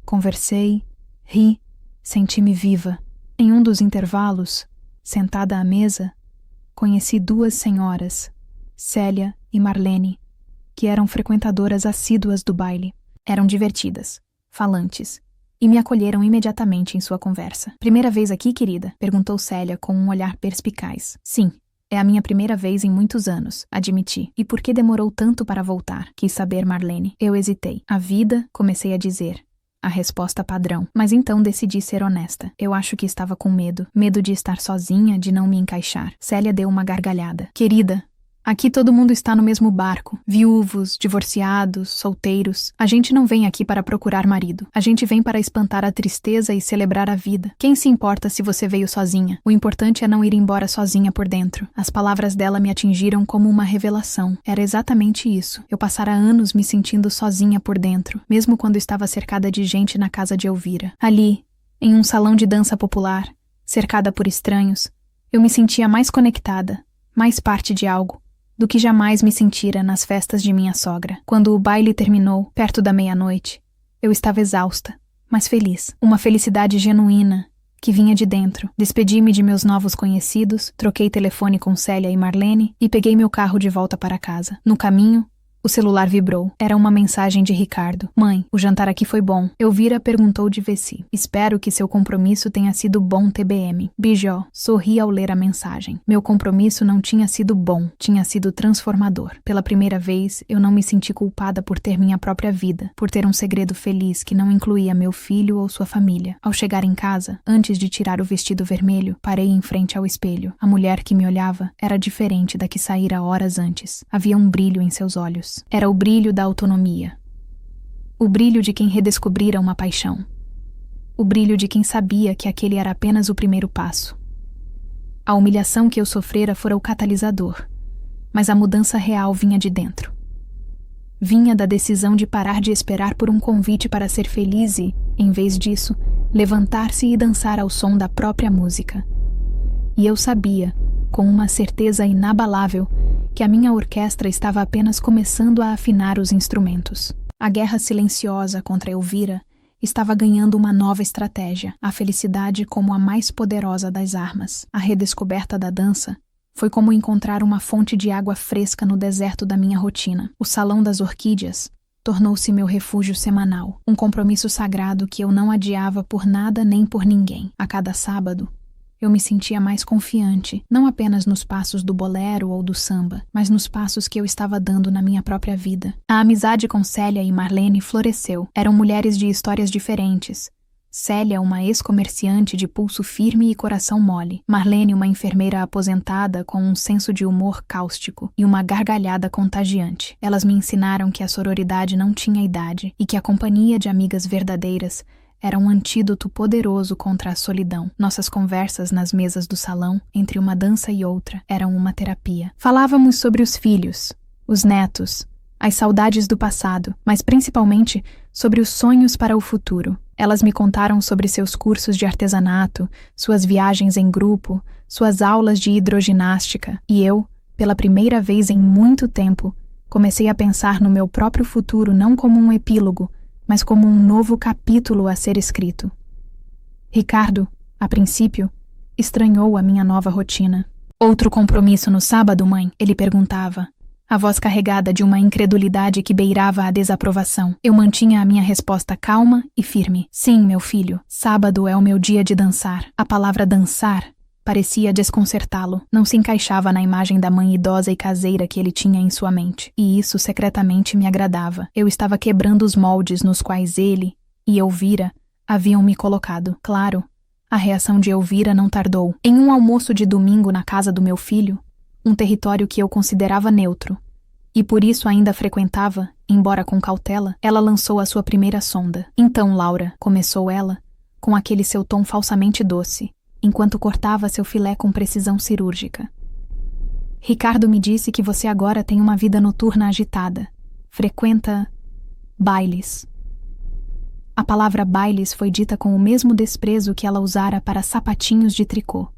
Conversei, ri, senti-me viva. Em um dos intervalos, sentada à mesa, conheci duas senhoras, Célia e Marlene, que eram frequentadoras assíduas do baile. Eram divertidas, falantes, e me acolheram imediatamente em sua conversa. Primeira vez aqui, querida? Perguntou Célia com um olhar perspicaz. Sim, é a minha primeira vez em muitos anos, admiti. E por que demorou tanto para voltar? Quis saber Marlene. Eu hesitei. A vida, comecei a dizer. A resposta padrão. Mas então decidi ser honesta. Eu acho que estava com medo. Medo de estar sozinha, de não me encaixar. Célia deu uma gargalhada. Querida, aqui todo mundo está no mesmo barco. Viúvos, divorciados, solteiros. A gente não vem aqui para procurar marido. A gente vem para espantar a tristeza e celebrar a vida. Quem se importa se você veio sozinha? O importante é não ir embora sozinha por dentro. As palavras dela me atingiram como uma revelação. Era exatamente isso. Eu passara anos me sentindo sozinha por dentro, mesmo quando estava cercada de gente na casa de Elvira. Ali, em um salão de dança popular, cercada por estranhos, eu me sentia mais conectada, mais parte de algo, do que jamais me sentira nas festas de minha sogra. Quando o baile terminou, perto da meia-noite, eu estava exausta, mas feliz. Uma felicidade genuína que vinha de dentro. Despedi-me de meus novos conhecidos, troquei telefone com Célia e Marlene e peguei meu carro de volta para casa. No caminho, o celular vibrou. Era uma mensagem de Ricardo. Mãe, o jantar aqui foi bom. Elvira perguntou de Veci. Espero que seu compromisso tenha sido bom, TBM. Bijó sorri ao ler a mensagem. Meu compromisso não tinha sido bom, tinha sido transformador. Pela primeira vez, eu não me senti culpada por ter minha própria vida, por ter um segredo feliz que não incluía meu filho ou sua família. Ao chegar em casa, antes de tirar o vestido vermelho, parei em frente ao espelho. A mulher que me olhava era diferente da que saíra horas antes. Havia um brilho em seus olhos. Era o brilho da autonomia. O brilho de quem redescobrira uma paixão. O brilho de quem sabia que aquele era apenas o primeiro passo. A humilhação que eu sofrera fora o catalisador, mas a mudança real vinha de dentro. Vinha da decisão de parar de esperar por um convite para ser feliz e, em vez disso, levantar-se e dançar ao som da própria música. E eu sabia, com uma certeza inabalável, que a minha orquestra estava apenas começando a afinar os instrumentos. A guerra silenciosa contra Elvira estava ganhando uma nova estratégia, a felicidade como a mais poderosa das armas. A redescoberta da dança foi como encontrar uma fonte de água fresca no deserto da minha rotina. O Salão das Orquídeas tornou-se meu refúgio semanal, um compromisso sagrado que eu não adiava por nada nem por ninguém. A cada sábado, eu me sentia mais confiante, não apenas nos passos do bolero ou do samba, mas nos passos que eu estava dando na minha própria vida. A amizade com Célia e Marlene floresceu. Eram mulheres de histórias diferentes. Célia, uma ex-comerciante de pulso firme e coração mole. Marlene, uma enfermeira aposentada com um senso de humor cáustico e uma gargalhada contagiante. Elas me ensinaram que a sororidade não tinha idade e que a companhia de amigas verdadeiras era um antídoto poderoso contra a solidão. Nossas conversas nas mesas do salão, entre uma dança e outra, eram uma terapia. Falávamos sobre os filhos, os netos, as saudades do passado, mas principalmente sobre os sonhos para o futuro. Elas me contaram sobre seus cursos de artesanato, suas viagens em grupo, suas aulas de hidroginástica, e eu, pela primeira vez em muito tempo, comecei a pensar no meu próprio futuro não como um epílogo, mas como um novo capítulo a ser escrito. Ricardo, a princípio, estranhou a minha nova rotina. Outro compromisso no sábado, mãe? Ele perguntava, a voz carregada de uma incredulidade que beirava a desaprovação. Eu mantinha a minha resposta calma e firme. Sim, meu filho, sábado é o meu dia de dançar. A palavra dançar parecia desconcertá-lo. Não se encaixava na imagem da mãe idosa e caseira que ele tinha em sua mente. E isso secretamente me agradava. Eu estava quebrando os moldes nos quais ele e Elvira haviam me colocado. Claro, a reação de Elvira não tardou. Em um almoço de domingo na casa do meu filho, um território que eu considerava neutro, e por isso ainda frequentava, embora com cautela, ela lançou a sua primeira sonda. Então, Laura, começou ela, com aquele seu tom falsamente doce, enquanto cortava seu filé com precisão cirúrgica. Ricardo me disse que você agora tem uma vida noturna agitada. Frequenta bailes. A palavra bailes foi dita com o mesmo desprezo que ela usara para sapatinhos de tricô.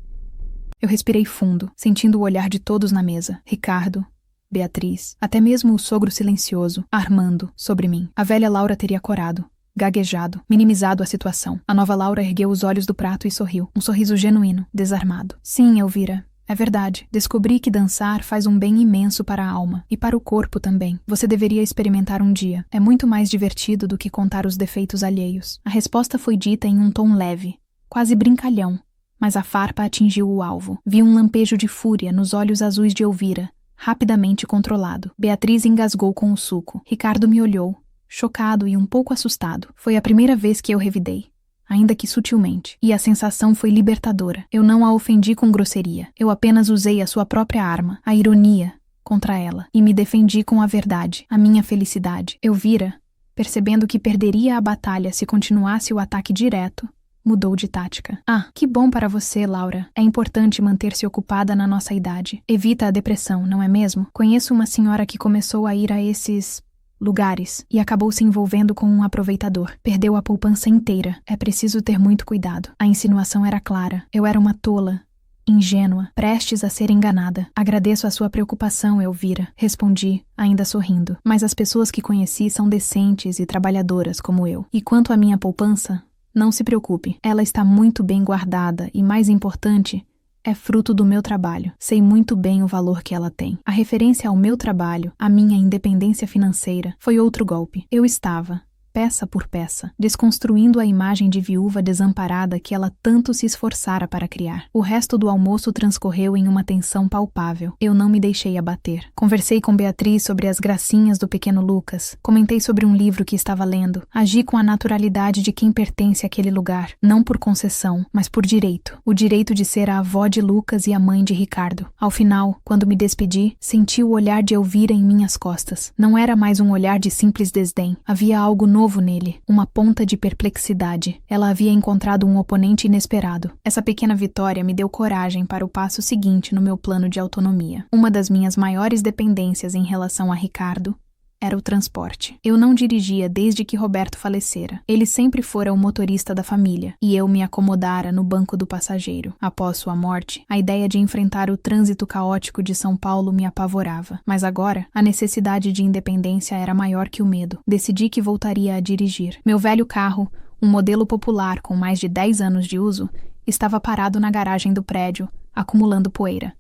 Eu respirei fundo, sentindo o olhar de todos na mesa. Ricardo, Beatriz, até mesmo o sogro silencioso, Armando, sobre mim. A velha Laura teria corado, gaguejado, minimizado a situação. A nova Laura ergueu os olhos do prato e sorriu. Um sorriso genuíno, desarmado. Sim, Elvira, é verdade. Descobri que dançar faz um bem imenso para a alma. E para o corpo também. Você deveria experimentar um dia. É muito mais divertido do que contar os defeitos alheios. A resposta foi dita em um tom leve, quase brincalhão. Mas a farpa atingiu o alvo. Vi um lampejo de fúria nos olhos azuis de Elvira, rapidamente controlado. Beatriz engasgou com o suco. Ricardo me olhou, chocado e um pouco assustado. Foi a primeira vez que eu revidei, ainda que sutilmente, e a sensação foi libertadora. Eu não a ofendi com grosseria. Eu apenas usei a sua própria arma, a ironia, contra ela, e me defendi com a verdade, a minha felicidade. Elvira, percebendo que perderia a batalha se continuasse o ataque direto, mudou de tática. Ah, que bom para você, Laura. É importante manter-se ocupada na nossa idade. Evita a depressão, não é mesmo? Conheço uma senhora que começou a ir a esses lugares e acabou se envolvendo com um aproveitador. Perdeu a poupança inteira. É preciso ter muito cuidado. A insinuação era clara. Eu era uma tola, ingênua, prestes a ser enganada. Agradeço a sua preocupação, Elvira, respondi, ainda sorrindo. Mas as pessoas que conheci são decentes e trabalhadoras como eu. E quanto à minha poupança, não se preocupe, ela está muito bem guardada e, mais importante, é fruto do meu trabalho. Sei muito bem o valor que ela tem. A referência ao meu trabalho, à minha independência financeira, foi outro golpe. Eu estava, peça por peça, desconstruindo a imagem de viúva desamparada que ela tanto se esforçara para criar. O resto do almoço transcorreu em uma tensão palpável. Eu não me deixei abater. Conversei com Beatriz sobre as gracinhas do pequeno Lucas. Comentei sobre um livro que estava lendo. Agi com a naturalidade de quem pertence àquele lugar, não por concessão, mas por direito. O direito de ser a avó de Lucas e a mãe de Ricardo. Ao final, quando me despedi, senti o olhar de Elvira em minhas costas. Não era mais um olhar de simples desdém. Havia algo novo nele, uma ponta de perplexidade. Ela havia encontrado um oponente inesperado. Essa pequena vitória me deu coragem para o passo seguinte no meu plano de autonomia. Uma das minhas maiores dependências em relação a Ricardo era o transporte. Eu não dirigia desde que Roberto falecera. Ele sempre fora o motorista da família, e eu me acomodara no banco do passageiro. Após sua morte, a ideia de enfrentar o trânsito caótico de São Paulo me apavorava. Mas agora, a necessidade de independência era maior que o medo. Decidi que voltaria a dirigir. Meu velho carro, um modelo popular com mais de 10 anos de uso, estava parado na garagem do prédio, acumulando poeira.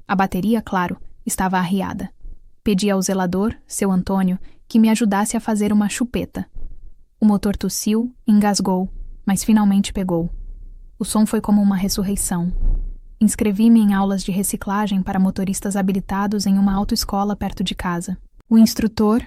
A bateria, claro, estava arriada. Pedi ao zelador, seu Antônio, que me ajudasse a fazer uma chupeta. O motor tossiu, engasgou, mas finalmente pegou. O som foi como uma ressurreição. Inscrevi-me em aulas de reciclagem para motoristas habilitados em uma autoescola perto de casa. O instrutor,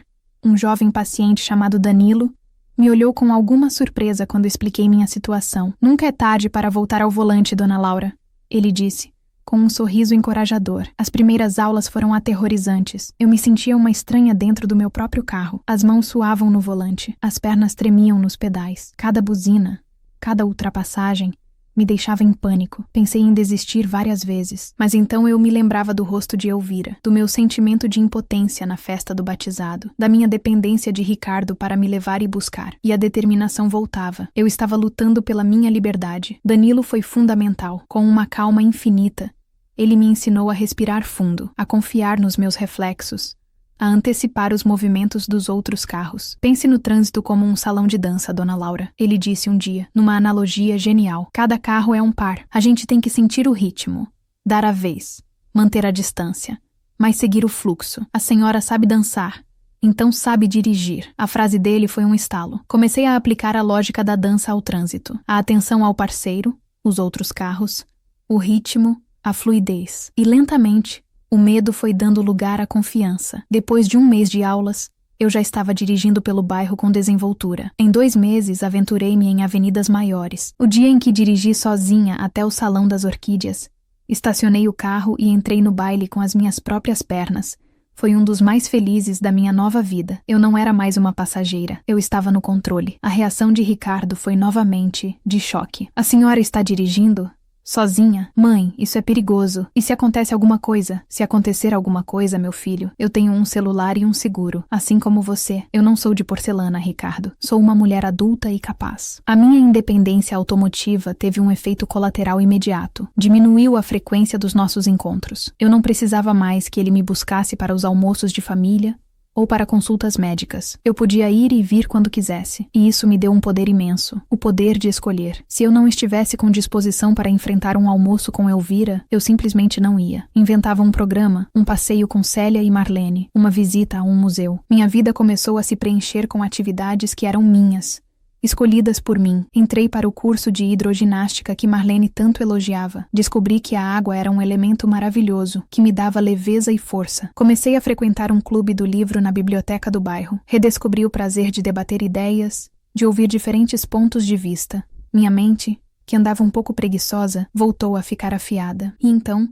um jovem paciente chamado Danilo, me olhou com alguma surpresa quando expliquei minha situação. Nunca é tarde para voltar ao volante, dona Laura, ele disse, com um sorriso encorajador. As primeiras aulas foram aterrorizantes. Eu me sentia uma estranha dentro do meu próprio carro. As mãos suavam no volante, as pernas tremiam nos pedais. Cada buzina, cada ultrapassagem, me deixava em pânico. Pensei em desistir várias vezes, mas então eu me lembrava do rosto de Elvira, do meu sentimento de impotência na festa do batizado, da minha dependência de Ricardo para me levar e buscar. E a determinação voltava. Eu estava lutando pela minha liberdade. Danilo foi fundamental. Com uma calma infinita, ele me ensinou a respirar fundo, a confiar nos meus reflexos, a antecipar os movimentos dos outros carros. Pense no trânsito como um salão de dança, Dona Laura. Ele disse um dia, numa analogia genial. Cada carro é um par. A gente tem que sentir o ritmo, dar a vez, manter a distância, mas seguir o fluxo. A senhora sabe dançar, então sabe dirigir. A frase dele foi um estalo. Comecei a aplicar a lógica da dança ao trânsito. A atenção ao parceiro, os outros carros, o ritmo, a fluidez. E lentamente, o medo foi dando lugar à confiança. Depois de um mês de aulas, eu já estava dirigindo pelo bairro com desenvoltura. Em 2 meses, aventurei-me em avenidas maiores. O dia em que dirigi sozinha até o Salão das Orquídeas, estacionei o carro e entrei no baile com as minhas próprias pernas. Foi um dos mais felizes da minha nova vida. Eu não era mais uma passageira. Eu estava no controle. A reação de Ricardo foi novamente de choque. A senhora está dirigindo? Sozinha? Mãe, isso é perigoso. E se acontece alguma coisa? Se acontecer alguma coisa, meu filho, eu tenho um celular e um seguro. Assim como você. Eu não sou de porcelana, Ricardo. Sou uma mulher adulta e capaz. A minha independência automotiva teve um efeito colateral imediato. Diminuiu a frequência dos nossos encontros. Eu não precisava mais que ele me buscasse para os almoços de família ou para consultas médicas. Eu podia ir e vir quando quisesse, e isso me deu um poder imenso, o poder de escolher. Se eu não estivesse com disposição para enfrentar um almoço com Elvira, eu simplesmente não ia. Inventava um programa, um passeio com Célia e Marlene, uma visita a um museu. Minha vida começou a se preencher com atividades que eram minhas, escolhidas por mim. Entrei para o curso de hidroginástica que Marlene tanto elogiava. Descobri que a água era um elemento maravilhoso, que me dava leveza e força. Comecei a frequentar um clube do livro na biblioteca do bairro. Redescobri o prazer de debater ideias, de ouvir diferentes pontos de vista. Minha mente, que andava um pouco preguiçosa, voltou a ficar afiada. E então,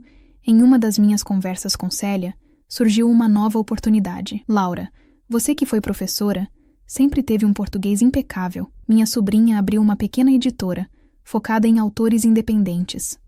em uma das minhas conversas com Célia, surgiu uma nova oportunidade. Laura, você que foi professora, sempre teve um português impecável. Minha sobrinha abriu uma pequena editora, focada em autores independentes.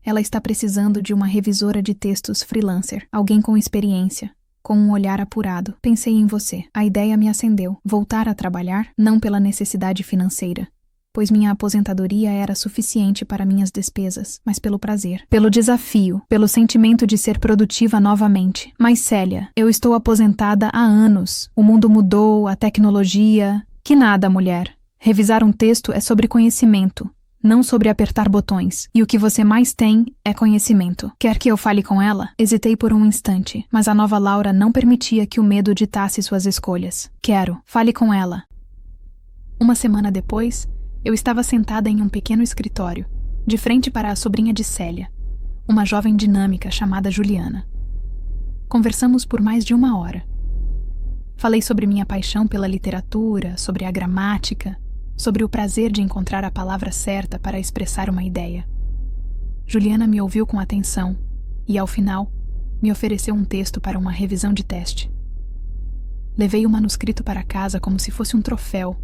Ela está precisando de uma revisora de textos freelancer, alguém com experiência, com um olhar apurado. Pensei em você. A ideia me acendeu. Voltar a trabalhar, não pela necessidade financeira, pois minha aposentadoria era suficiente para minhas despesas, mas pelo prazer, pelo desafio, pelo sentimento de ser produtiva novamente. Mas Célia, eu estou aposentada há anos. O mundo mudou, a tecnologia... Que nada, mulher. Revisar um texto é sobre conhecimento, não sobre apertar botões. E o que você mais tem é conhecimento. Quer que eu fale com ela? Hesitei por um instante, mas a nova Laura não permitia que o medo ditasse suas escolhas. Quero. Fale com ela. Uma semana depois, eu estava sentada em um pequeno escritório, de frente para a sobrinha de Célia, uma jovem dinâmica chamada Juliana. Conversamos por mais de 1 hora. Falei sobre minha paixão pela literatura, sobre a gramática, sobre o prazer de encontrar a palavra certa para expressar uma ideia. Juliana me ouviu com atenção e, ao final, me ofereceu um texto para uma revisão de teste. Levei o manuscrito para casa como se fosse um troféu.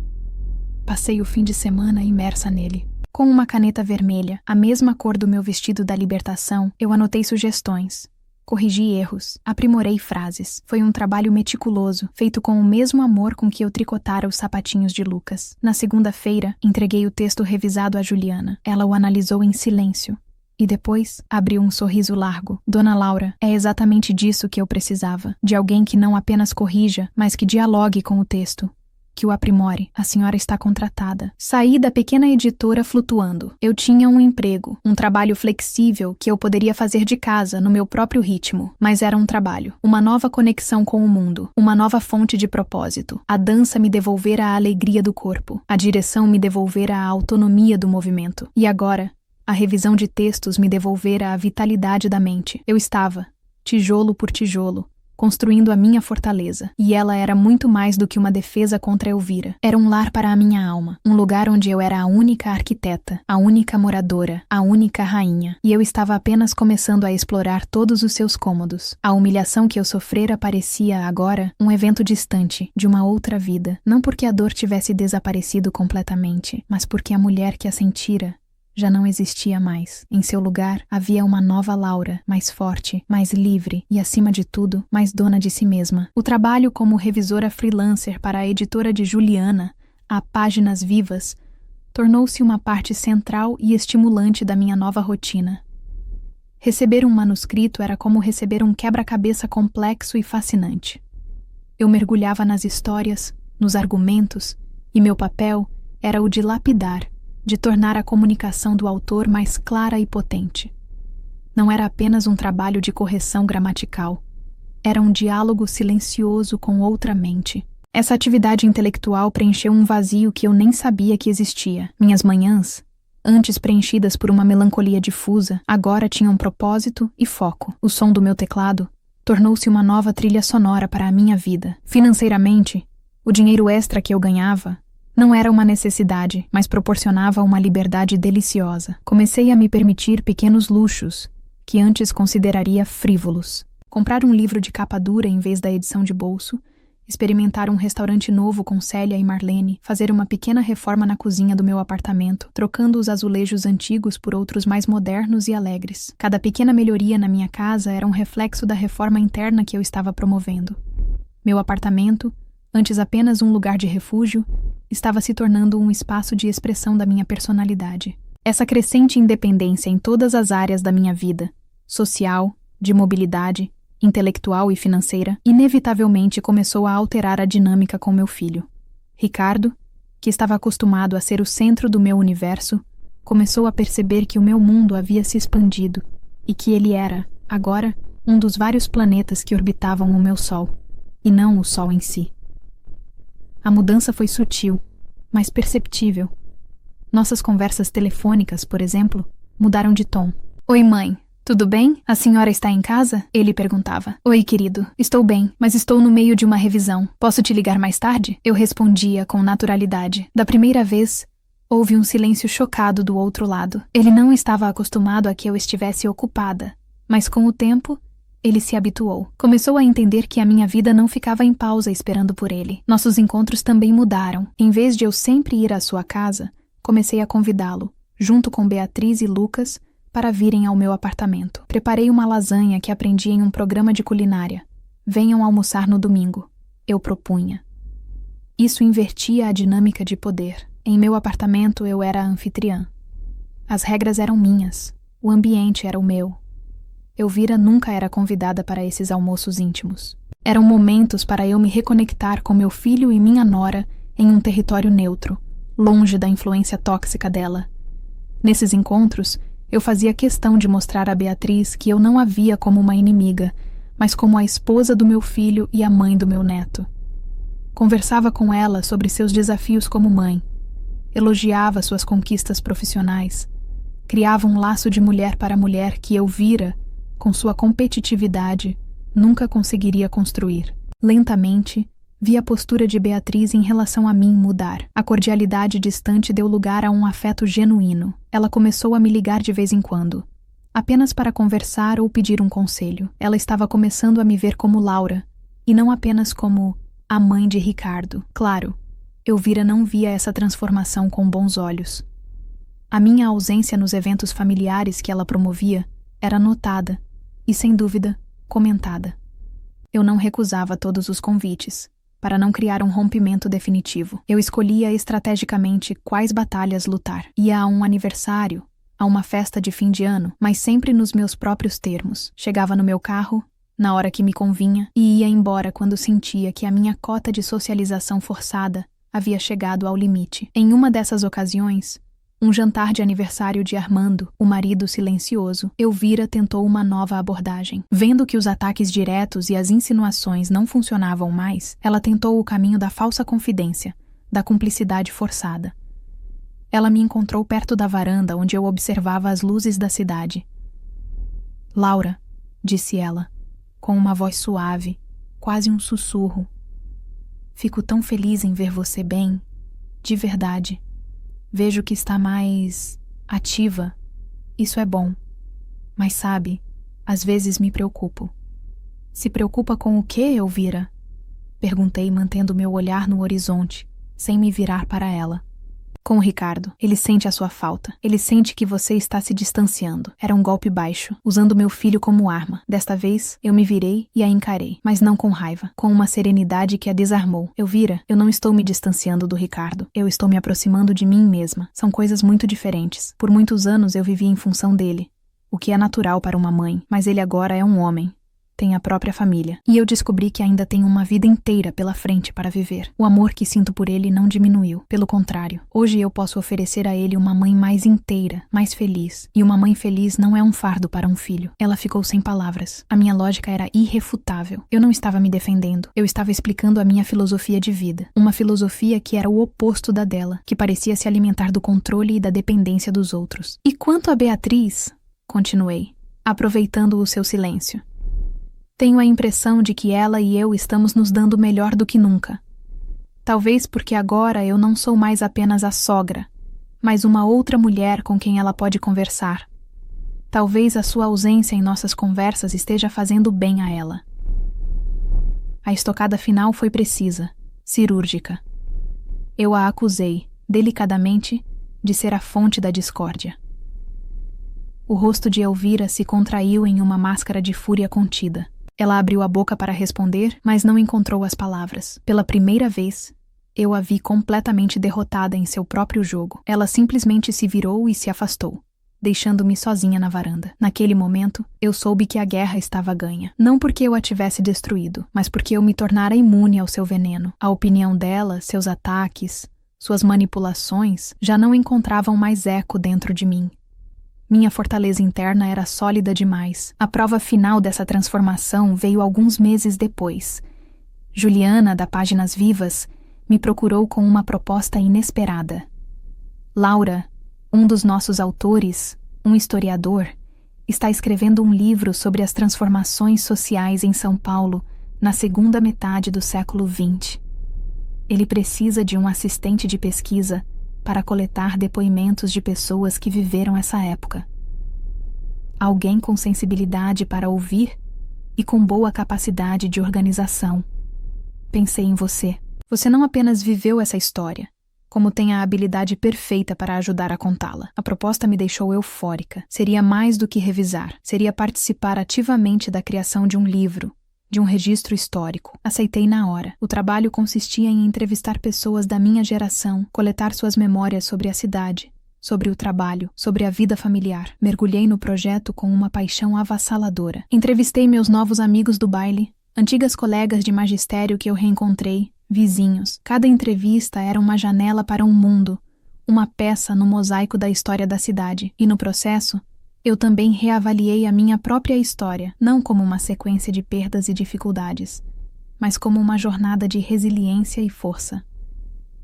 Passei o fim de semana imersa nele. Com uma caneta vermelha, a mesma cor do meu vestido da libertação, eu anotei sugestões. Corrigi erros, aprimorei frases. Foi um trabalho meticuloso, feito com o mesmo amor com que eu tricotara os sapatinhos de Lucas. Na segunda-feira, entreguei o texto revisado a Juliana. Ela o analisou em silêncio. E depois, abriu um sorriso largo. Dona Laura, é exatamente disso que eu precisava. De alguém que não apenas corrija, mas que dialogue com o texto. Que o aprimore. A senhora está contratada. Saí da pequena editora flutuando. Eu tinha um emprego, um trabalho flexível que eu poderia fazer de casa, no meu próprio ritmo. Mas era um trabalho, uma nova conexão com o mundo, uma nova fonte de propósito. A dança me devolvera a alegria do corpo. A direção me devolvera a autonomia do movimento. E agora, a revisão de textos me devolvera a vitalidade da mente. Eu estava, tijolo por tijolo, construindo a minha fortaleza, e ela era muito mais do que uma defesa contra Elvira. Era um lar para a minha alma, um lugar onde eu era a única arquiteta, a única moradora, a única rainha, e eu estava apenas começando a explorar todos os seus cômodos. A humilhação que eu sofrera parecia, agora, um evento distante, de uma outra vida, não porque a dor tivesse desaparecido completamente, mas porque a mulher que a sentira já não existia mais. Em seu lugar, havia uma nova Laura, mais forte, mais livre e, acima de tudo, mais dona de si mesma. O trabalho como revisora freelancer para a editora de Juliana, a Páginas Vivas, tornou-se uma parte central e estimulante da minha nova rotina. Receber um manuscrito era como receber um quebra-cabeça complexo e fascinante. Eu mergulhava nas histórias, nos argumentos, e meu papel era o de lapidar, de tornar a comunicação do autor mais clara e potente. Não era apenas um trabalho de correção gramatical. Era um diálogo silencioso com outra mente. Essa atividade intelectual preencheu um vazio que eu nem sabia que existia. Minhas manhãs, antes preenchidas por uma melancolia difusa, agora tinham propósito e foco. O som do meu teclado tornou-se uma nova trilha sonora para a minha vida. Financeiramente, o dinheiro extra que eu ganhava não era uma necessidade, mas proporcionava uma liberdade deliciosa. Comecei a me permitir pequenos luxos, que antes consideraria frívolos. Comprar um livro de capa dura em vez da edição de bolso, experimentar um restaurante novo com Célia e Marlene, fazer uma pequena reforma na cozinha do meu apartamento, trocando os azulejos antigos por outros mais modernos e alegres. Cada pequena melhoria na minha casa era um reflexo da reforma interna que eu estava promovendo. Meu apartamento, antes apenas um lugar de refúgio, estava se tornando um espaço de expressão da minha personalidade. Essa crescente independência em todas as áreas da minha vida, social, de mobilidade, intelectual e financeira, inevitavelmente começou a alterar a dinâmica com meu filho. Ricardo, que estava acostumado a ser o centro do meu universo, começou a perceber que o meu mundo havia se expandido e que ele era, agora, um dos vários planetas que orbitavam o meu Sol, e não o Sol em si. A mudança foi sutil, mas perceptível. Nossas conversas telefônicas, por exemplo, mudaram de tom. Oi, mãe. Tudo bem? A senhora está em casa? Ele perguntava. Oi, querido. Estou bem, mas estou no meio de uma revisão. Posso te ligar mais tarde? Eu respondia com naturalidade. Da primeira vez, houve um silêncio chocado do outro lado. Ele não estava acostumado a que eu estivesse ocupada, mas com o tempo, ele se habituou. Começou a entender que a minha vida não ficava em pausa esperando por ele. Nossos encontros também mudaram. Em vez de eu sempre ir à sua casa, comecei a convidá-lo, junto com Beatriz e Lucas, para virem ao meu apartamento. Preparei uma lasanha que aprendi em um programa de culinária. Venham almoçar no domingo, eu propunha. Isso invertia a dinâmica de poder. Em meu apartamento eu era a anfitriã. As regras eram minhas, o ambiente era o meu. Elvira nunca era convidada para esses almoços íntimos. Eram momentos para eu me reconectar com meu filho e minha nora em um território neutro, longe da influência tóxica dela. Nesses encontros, eu fazia questão de mostrar a Beatriz que eu não a via como uma inimiga, mas como a esposa do meu filho e a mãe do meu neto. Conversava com ela sobre seus desafios como mãe, elogiava suas conquistas profissionais, criava um laço de mulher para mulher que Elvira, com sua competitividade, nunca conseguiria construir. Lentamente, vi a postura de Beatriz em relação a mim mudar. A cordialidade distante deu lugar a um afeto genuíno. Ela começou a me ligar de vez em quando, apenas para conversar ou pedir um conselho. Ela estava começando a me ver como Laura, e não apenas como a mãe de Ricardo. Claro, Elvira não via essa transformação com bons olhos. A minha ausência nos eventos familiares que ela promovia era notada e, sem dúvida, comentada. Eu não recusava todos os convites, para não criar um rompimento definitivo. Eu escolhia estrategicamente quais batalhas lutar. Ia a um aniversário, a uma festa de fim de ano, mas sempre nos meus próprios termos. Chegava no meu carro, na hora que me convinha, e ia embora quando sentia que a minha cota de socialização forçada havia chegado ao limite. Em uma dessas ocasiões, um jantar de aniversário de Armando, o marido silencioso, Elvira tentou uma nova abordagem. Vendo que os ataques diretos e as insinuações não funcionavam mais, ela tentou o caminho da falsa confidência, da cumplicidade forçada. Ela me encontrou perto da varanda onde eu observava as luzes da cidade. Laura, disse ela, com uma voz suave, quase um sussurro. Fico tão feliz em ver você bem, de verdade. Vejo que está mais ativa. Isso é bom. Mas sabe, às vezes me preocupo. Se preocupa com o quê, Elvira? Perguntei, mantendo meu olhar no horizonte, sem me virar para ela. Com o Ricardo. Ele sente a sua falta. Ele sente que você está se distanciando. Era um golpe baixo, usando meu filho como arma. Desta vez, eu me virei e a encarei, mas não com raiva, com uma serenidade que a desarmou. Elvira, eu não estou me distanciando do Ricardo. Eu estou me aproximando de mim mesma. São coisas muito diferentes. Por muitos anos eu vivi em função dele, o que é natural para uma mãe, mas ele agora é um homem. Tem a própria família. E eu descobri que ainda tenho uma vida inteira pela frente para viver. O amor que sinto por ele não diminuiu. Pelo contrário, hoje eu posso oferecer a ele uma mãe mais inteira, mais feliz. E uma mãe feliz não é um fardo para um filho. Ela ficou sem palavras. A minha lógica era irrefutável. Eu não estava me defendendo. Eu estava explicando a minha filosofia de vida. Uma filosofia que era o oposto da dela, que parecia se alimentar do controle e da dependência dos outros. E quanto a Beatriz, continuei, aproveitando o seu silêncio. Tenho a impressão de que ela e eu estamos nos dando melhor do que nunca. Talvez porque agora eu não sou mais apenas a sogra, mas uma outra mulher com quem ela pode conversar. Talvez a sua ausência em nossas conversas esteja fazendo bem a ela. A estocada final foi precisa, cirúrgica. Eu a acusei, delicadamente, de ser a fonte da discórdia. O rosto de Elvira se contraiu em uma máscara de fúria contida. Ela abriu a boca para responder, mas não encontrou as palavras. Pela primeira vez, eu a vi completamente derrotada em seu próprio jogo. Ela simplesmente se virou e se afastou, deixando-me sozinha na varanda. Naquele momento, eu soube que a guerra estava ganha. Não porque eu a tivesse destruído, mas porque eu me tornara imune ao seu veneno. A opinião dela, seus ataques, suas manipulações já não encontravam mais eco dentro de mim. Minha fortaleza interna era sólida demais. A prova final dessa transformação veio alguns meses depois. Juliana, da Páginas Vivas, me procurou com uma proposta inesperada. Laura, um dos nossos autores, um historiador, está escrevendo um livro sobre as transformações sociais em São Paulo na segunda metade do século XX. Ele precisa de um assistente de pesquisa para coletar depoimentos de pessoas que viveram essa época. Alguém com sensibilidade para ouvir e com boa capacidade de organização. Pensei em você. Você não apenas viveu essa história, como tem a habilidade perfeita para ajudar a contá-la. A proposta me deixou eufórica. Seria mais do que revisar. Seria participar ativamente da criação de um livro, de um registro histórico. Aceitei na hora. O trabalho consistia em entrevistar pessoas da minha geração, coletar suas memórias sobre a cidade, sobre o trabalho, sobre a vida familiar. Mergulhei no projeto com uma paixão avassaladora. Entrevistei meus novos amigos do baile, antigas colegas de magistério que eu reencontrei, vizinhos. Cada entrevista era uma janela para um mundo, uma peça no mosaico da história da cidade. E no processo, eu também reavaliei a minha própria história, não como uma sequência de perdas e dificuldades, mas como uma jornada de resiliência e força.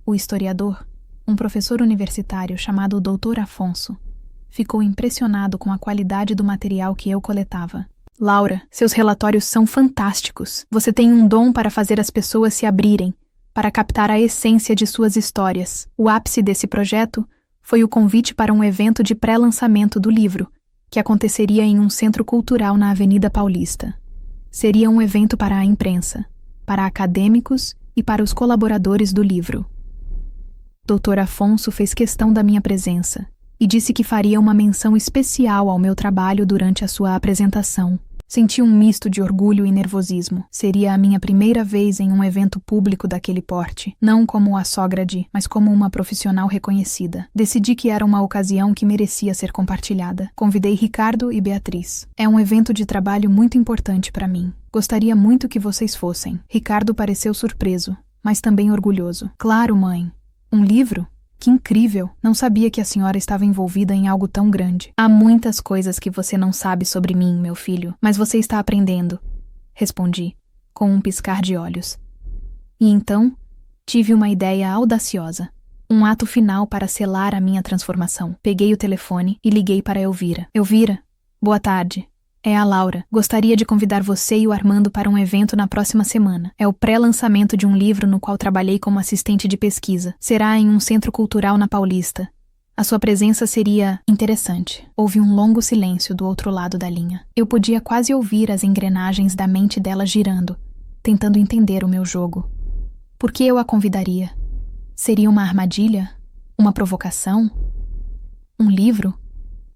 O historiador, um professor universitário chamado Dr. Afonso, ficou impressionado com a qualidade do material que eu coletava. Laura, seus relatórios são fantásticos. Você tem um dom para fazer as pessoas se abrirem, para captar a essência de suas histórias. O ápice desse projeto foi o convite para um evento de pré-lançamento do livro, que aconteceria em um centro cultural na Avenida Paulista. Seria um evento para a imprensa, para acadêmicos e para os colaboradores do livro. Dr. Afonso fez questão da minha presença e disse que faria uma menção especial ao meu trabalho durante a sua apresentação. Senti um misto de orgulho e nervosismo. Seria a minha primeira vez em um evento público daquele porte, não como a sogra de, mas como uma profissional reconhecida. Decidi que era uma ocasião que merecia ser compartilhada. Convidei Ricardo e Beatriz. É um evento de trabalho muito importante para mim. Gostaria muito que vocês fossem. Ricardo pareceu surpreso, mas também orgulhoso. Claro, mãe. Um livro? Que incrível! Não sabia que a senhora estava envolvida em algo tão grande. Há muitas coisas que você não sabe sobre mim, meu filho, mas você está aprendendo, respondi, com um piscar de olhos. E então, tive uma ideia audaciosa, um ato final para selar a minha transformação. Peguei o telefone e liguei para Elvira. Elvira, boa tarde. É a Laura. Gostaria de convidar você e o Armando para um evento na próxima semana. É o pré-lançamento de um livro no qual trabalhei como assistente de pesquisa. Será em um centro cultural na Paulista. A sua presença seria interessante. Houve um longo silêncio do outro lado da linha. Eu podia quase ouvir as engrenagens da mente dela girando, tentando entender o meu jogo. Por que eu a convidaria? Seria uma armadilha? Uma provocação? Um livro?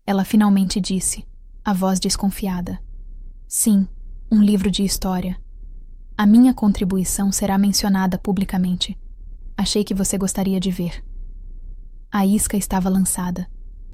Ela finalmente disse, a voz desconfiada. Sim, um livro de história. A minha contribuição será mencionada publicamente. Achei que você gostaria de ver. A isca estava lançada.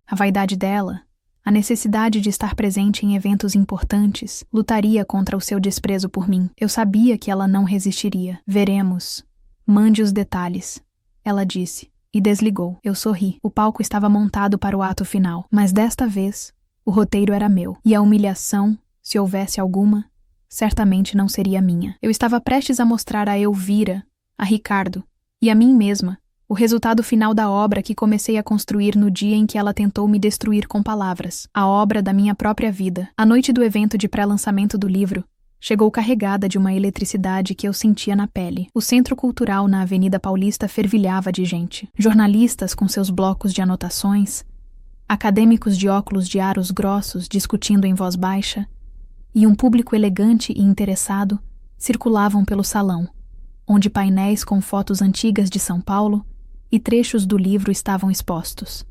A vaidade dela, a necessidade de estar presente em eventos importantes, lutaria contra o seu desprezo por mim. Eu sabia que ela não resistiria. Veremos. Mande os detalhes, ela disse, e desligou. Eu sorri. O palco estava montado para o ato final, mas desta vez, o roteiro era meu, e a humilhação, se houvesse alguma, certamente não seria minha. Eu estava prestes a mostrar a Elvira, a Ricardo e a mim mesma o resultado final da obra que comecei a construir no dia em que ela tentou me destruir com palavras. A obra da minha própria vida. A noite do evento de pré-lançamento do livro chegou carregada de uma eletricidade que eu sentia na pele. O Centro Cultural na Avenida Paulista fervilhava de gente. Jornalistas com seus blocos de anotações, acadêmicos de óculos de aros grossos discutindo em voz baixa, e um público elegante e interessado circulavam pelo salão, onde painéis com fotos antigas de São Paulo e trechos do livro estavam expostos.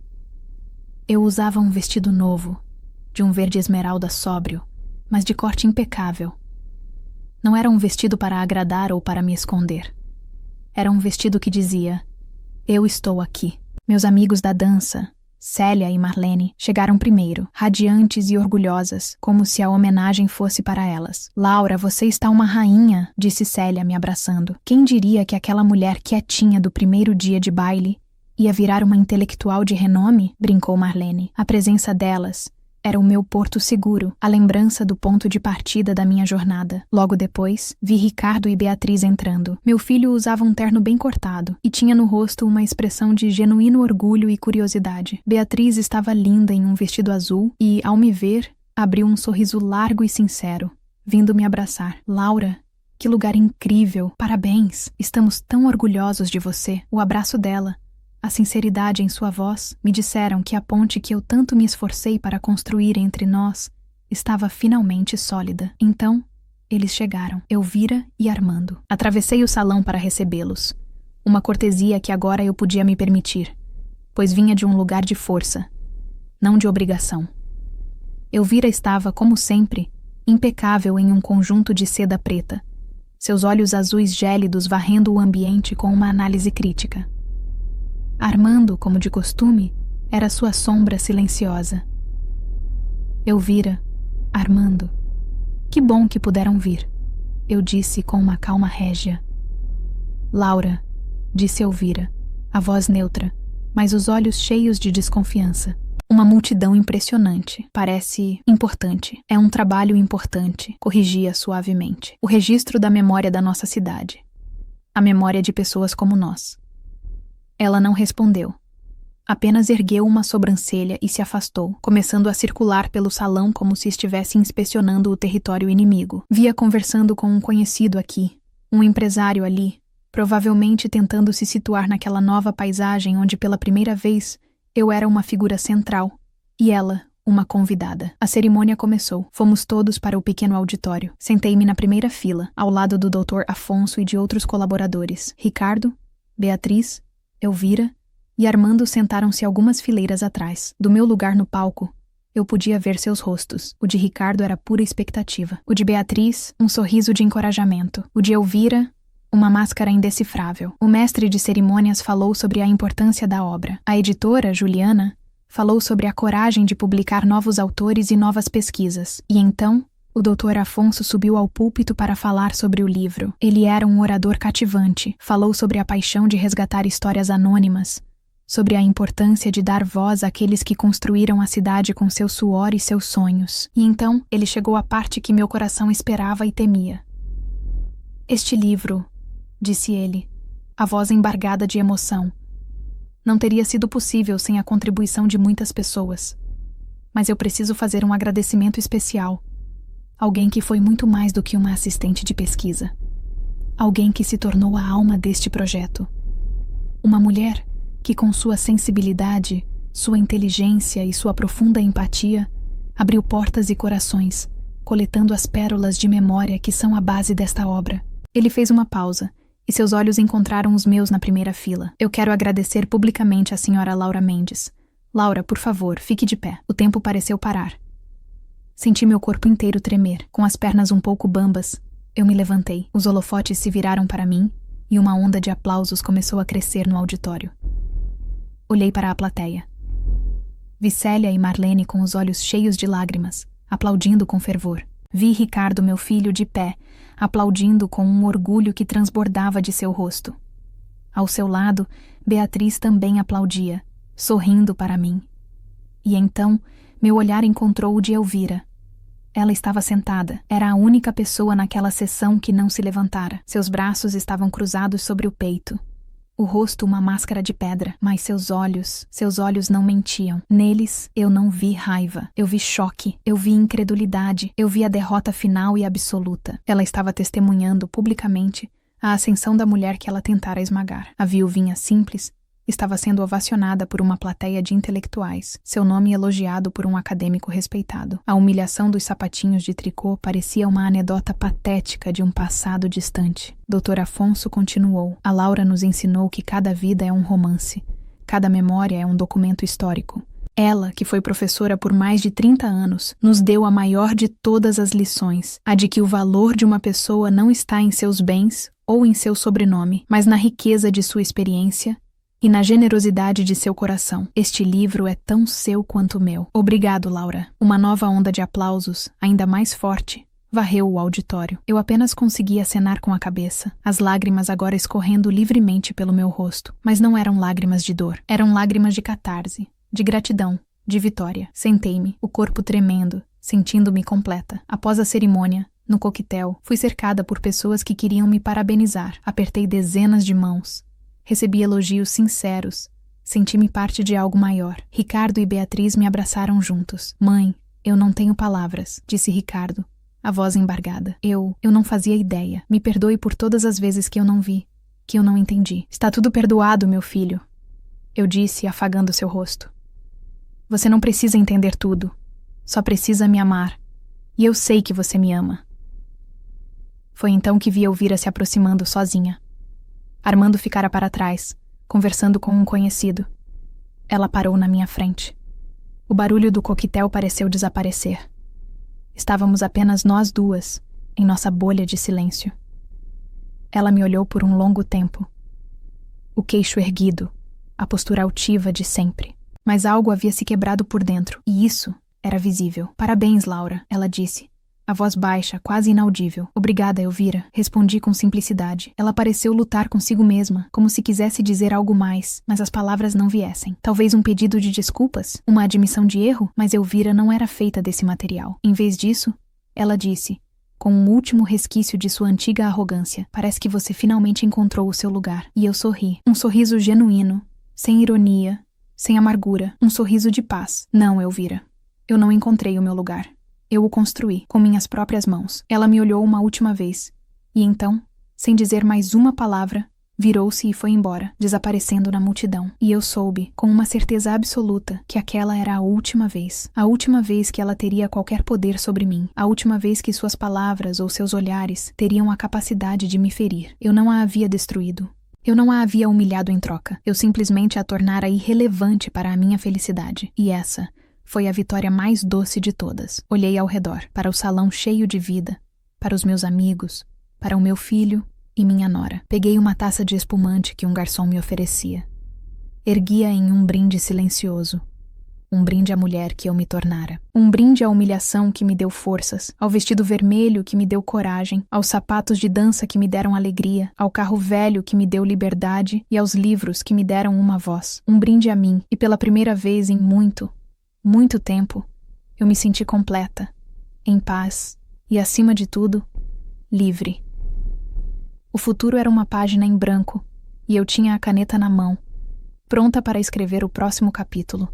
Eu usava um vestido novo, de um verde esmeralda sóbrio, mas de corte impecável. Não era um vestido para agradar ou para me esconder. Era um vestido que dizia: eu estou aqui. Meus amigos da dança, Célia e Marlene, chegaram primeiro, radiantes e orgulhosas, como se a homenagem fosse para elas. Laura, você está uma rainha, disse Célia me abraçando. Quem diria que aquela mulher quietinha do primeiro dia de baile ia virar uma intelectual de renome? Brincou Marlene. A presença delas era o meu porto seguro, a lembrança do ponto de partida da minha jornada. Logo depois, vi Ricardo e Beatriz entrando. Meu filho usava um terno bem cortado e tinha no rosto uma expressão de genuíno orgulho e curiosidade. Beatriz estava linda em um vestido azul e, ao me ver, abriu um sorriso largo e sincero, vindo me abraçar. Laura, que lugar incrível! Parabéns! Estamos tão orgulhosos de você. O abraço dela, a sinceridade em sua voz, me disseram que a ponte que eu tanto me esforcei para construir entre nós estava finalmente sólida. Então, eles chegaram, Elvira e Armando. Atravessei o salão para recebê-los. Uma cortesia que agora eu podia me permitir, pois vinha de um lugar de força, não de obrigação. Elvira estava, como sempre, impecável em um conjunto de seda preta, seus olhos azuis gélidos varrendo o ambiente com uma análise crítica. Armando, como de costume, era sua sombra silenciosa. Elvira, Armando, que bom que puderam vir, eu disse com uma calma régia. Laura, disse Elvira, a voz neutra, mas os olhos cheios de desconfiança. Uma multidão impressionante. Parece importante. É um trabalho importante, corrigia suavemente. O registro da memória da nossa cidade. A memória de pessoas como nós. Ela não respondeu. Apenas ergueu uma sobrancelha e se afastou, começando a circular pelo salão como se estivesse inspecionando o território inimigo. Via conversando com um conhecido aqui, um empresário ali, provavelmente tentando se situar naquela nova paisagem onde pela primeira vez eu era uma figura central e ela, uma convidada. A cerimônia começou. Fomos todos para o pequeno auditório. Sentei-me na primeira fila, ao lado do Dr. Afonso e de outros colaboradores. Ricardo, Beatriz, Elvira e Armando sentaram-se algumas fileiras atrás. Do meu lugar no palco, eu podia ver seus rostos. O de Ricardo era pura expectativa. O de Beatriz, um sorriso de encorajamento. O de Elvira, uma máscara indecifrável. O mestre de cerimônias falou sobre a importância da obra. A editora, Juliana, falou sobre a coragem de publicar novos autores e novas pesquisas. E então, o Dr. Afonso subiu ao púlpito para falar sobre o livro. Ele era um orador cativante. Falou sobre a paixão de resgatar histórias anônimas, sobre a importância de dar voz àqueles que construíram a cidade com seu suor e seus sonhos. E então, ele chegou à parte que meu coração esperava e temia. Este livro, disse ele, a voz embargada de emoção, não teria sido possível sem a contribuição de muitas pessoas. Mas eu preciso fazer um agradecimento especial. Alguém que foi muito mais do que uma assistente de pesquisa. Alguém que se tornou a alma deste projeto. Uma mulher que, com sua sensibilidade, sua inteligência e sua profunda empatia, abriu portas e corações, coletando as pérolas de memória que são a base desta obra. Ele fez uma pausa, e seus olhos encontraram os meus na primeira fila. Eu quero agradecer publicamente a senhora Laura Mendes. Laura, por favor, fique de pé. O tempo pareceu parar. Senti meu corpo inteiro tremer. Com as pernas um pouco bambas, eu me levantei. Os holofotes se viraram para mim e uma onda de aplausos começou a crescer no auditório. Olhei para a plateia. Vi Célia e Marlene com os olhos cheios de lágrimas, aplaudindo com fervor. Vi Ricardo, meu filho, de pé, aplaudindo com um orgulho que transbordava de seu rosto. Ao seu lado, Beatriz também aplaudia, sorrindo para mim. E então, meu olhar encontrou o de Elvira. Ela estava sentada. Era a única pessoa naquela sessão que não se levantara. Seus braços estavam cruzados sobre o peito. O rosto uma máscara de pedra, mas seus olhos não mentiam. Neles, eu não vi raiva. Eu vi choque, eu vi incredulidade, eu vi a derrota final e absoluta. Ela estava testemunhando publicamente a ascensão da mulher que ela tentara esmagar. A viuvinha simples estava sendo ovacionada por uma plateia de intelectuais, seu nome elogiado por um acadêmico respeitado. A humilhação dos sapatinhos de tricô parecia uma anedota patética de um passado distante. Dr. Afonso continuou. A Laura nos ensinou que cada vida é um romance, cada memória é um documento histórico. Ela, que foi professora por mais de 30 anos, nos deu a maior de todas as lições, a de que o valor de uma pessoa não está em seus bens ou em seu sobrenome, mas na riqueza de sua experiência e na generosidade de seu coração. Este livro é tão seu quanto meu. Obrigado, Laura. Uma nova onda de aplausos, ainda mais forte, varreu o auditório. Eu apenas conseguia acenar com a cabeça, as lágrimas agora escorrendo livremente pelo meu rosto. Mas não eram lágrimas de dor, eram lágrimas de catarse, de gratidão, de vitória. Sentei-me, o corpo tremendo, sentindo-me completa. Após a cerimônia, no coquetel, fui cercada por pessoas que queriam me parabenizar. Apertei dezenas de mãos. Recebi elogios sinceros. Senti-me parte de algo maior. Ricardo e Beatriz me abraçaram juntos. Mãe, eu não tenho palavras, disse Ricardo, a voz embargada. Eu não fazia ideia. Me perdoe por todas as vezes que eu não vi, que eu não entendi. Está tudo perdoado, meu filho, eu disse, afagando seu rosto. Você não precisa entender tudo. Só precisa me amar. E eu sei que você me ama. Foi então que vi Elvira se aproximando sozinha. Armando ficara para trás, conversando com um conhecido. Ela parou na minha frente. O barulho do coquetel pareceu desaparecer. Estávamos apenas nós duas, em nossa bolha de silêncio. Ela me olhou por um longo tempo. O queixo erguido, a postura altiva de sempre. Mas algo havia se quebrado por dentro, e isso era visível. Parabéns, Laura, ela disse. A voz baixa, quase inaudível. Obrigada, Elvira, respondi com simplicidade. Ela pareceu lutar consigo mesma, como se quisesse dizer algo mais, mas as palavras não viessem. Talvez um pedido de desculpas? Uma admissão de erro? Mas Elvira não era feita desse material. Em vez disso, ela disse, com um último resquício de sua antiga arrogância, parece que você finalmente encontrou o seu lugar. E eu sorri. Um sorriso genuíno, sem ironia, sem amargura. Um sorriso de paz. Não, Elvira. Eu não encontrei o meu lugar. Eu o construí, com minhas próprias mãos. Ela me olhou uma última vez. E então, sem dizer mais uma palavra, virou-se e foi embora, desaparecendo na multidão. E eu soube, com uma certeza absoluta, que aquela era a última vez. A última vez que ela teria qualquer poder sobre mim. A última vez que suas palavras ou seus olhares teriam a capacidade de me ferir. Eu não a havia destruído. Eu não a havia humilhado em troca. Eu simplesmente a tornara irrelevante para a minha felicidade. E essa foi a vitória mais doce de todas. Olhei ao redor, para o salão cheio de vida, para os meus amigos, para o meu filho e minha nora. Peguei uma taça de espumante que um garçom me oferecia. Ergui-a em um brinde silencioso. Um brinde à mulher que eu me tornara. Um brinde à humilhação que me deu forças, ao vestido vermelho que me deu coragem, aos sapatos de dança que me deram alegria, ao carro velho que me deu liberdade e aos livros que me deram uma voz. Um brinde a mim, e pela primeira vez em muito tempo, eu me senti completa, em paz e, acima de tudo, livre. O futuro era uma página em branco e eu tinha a caneta na mão, pronta para escrever o próximo capítulo.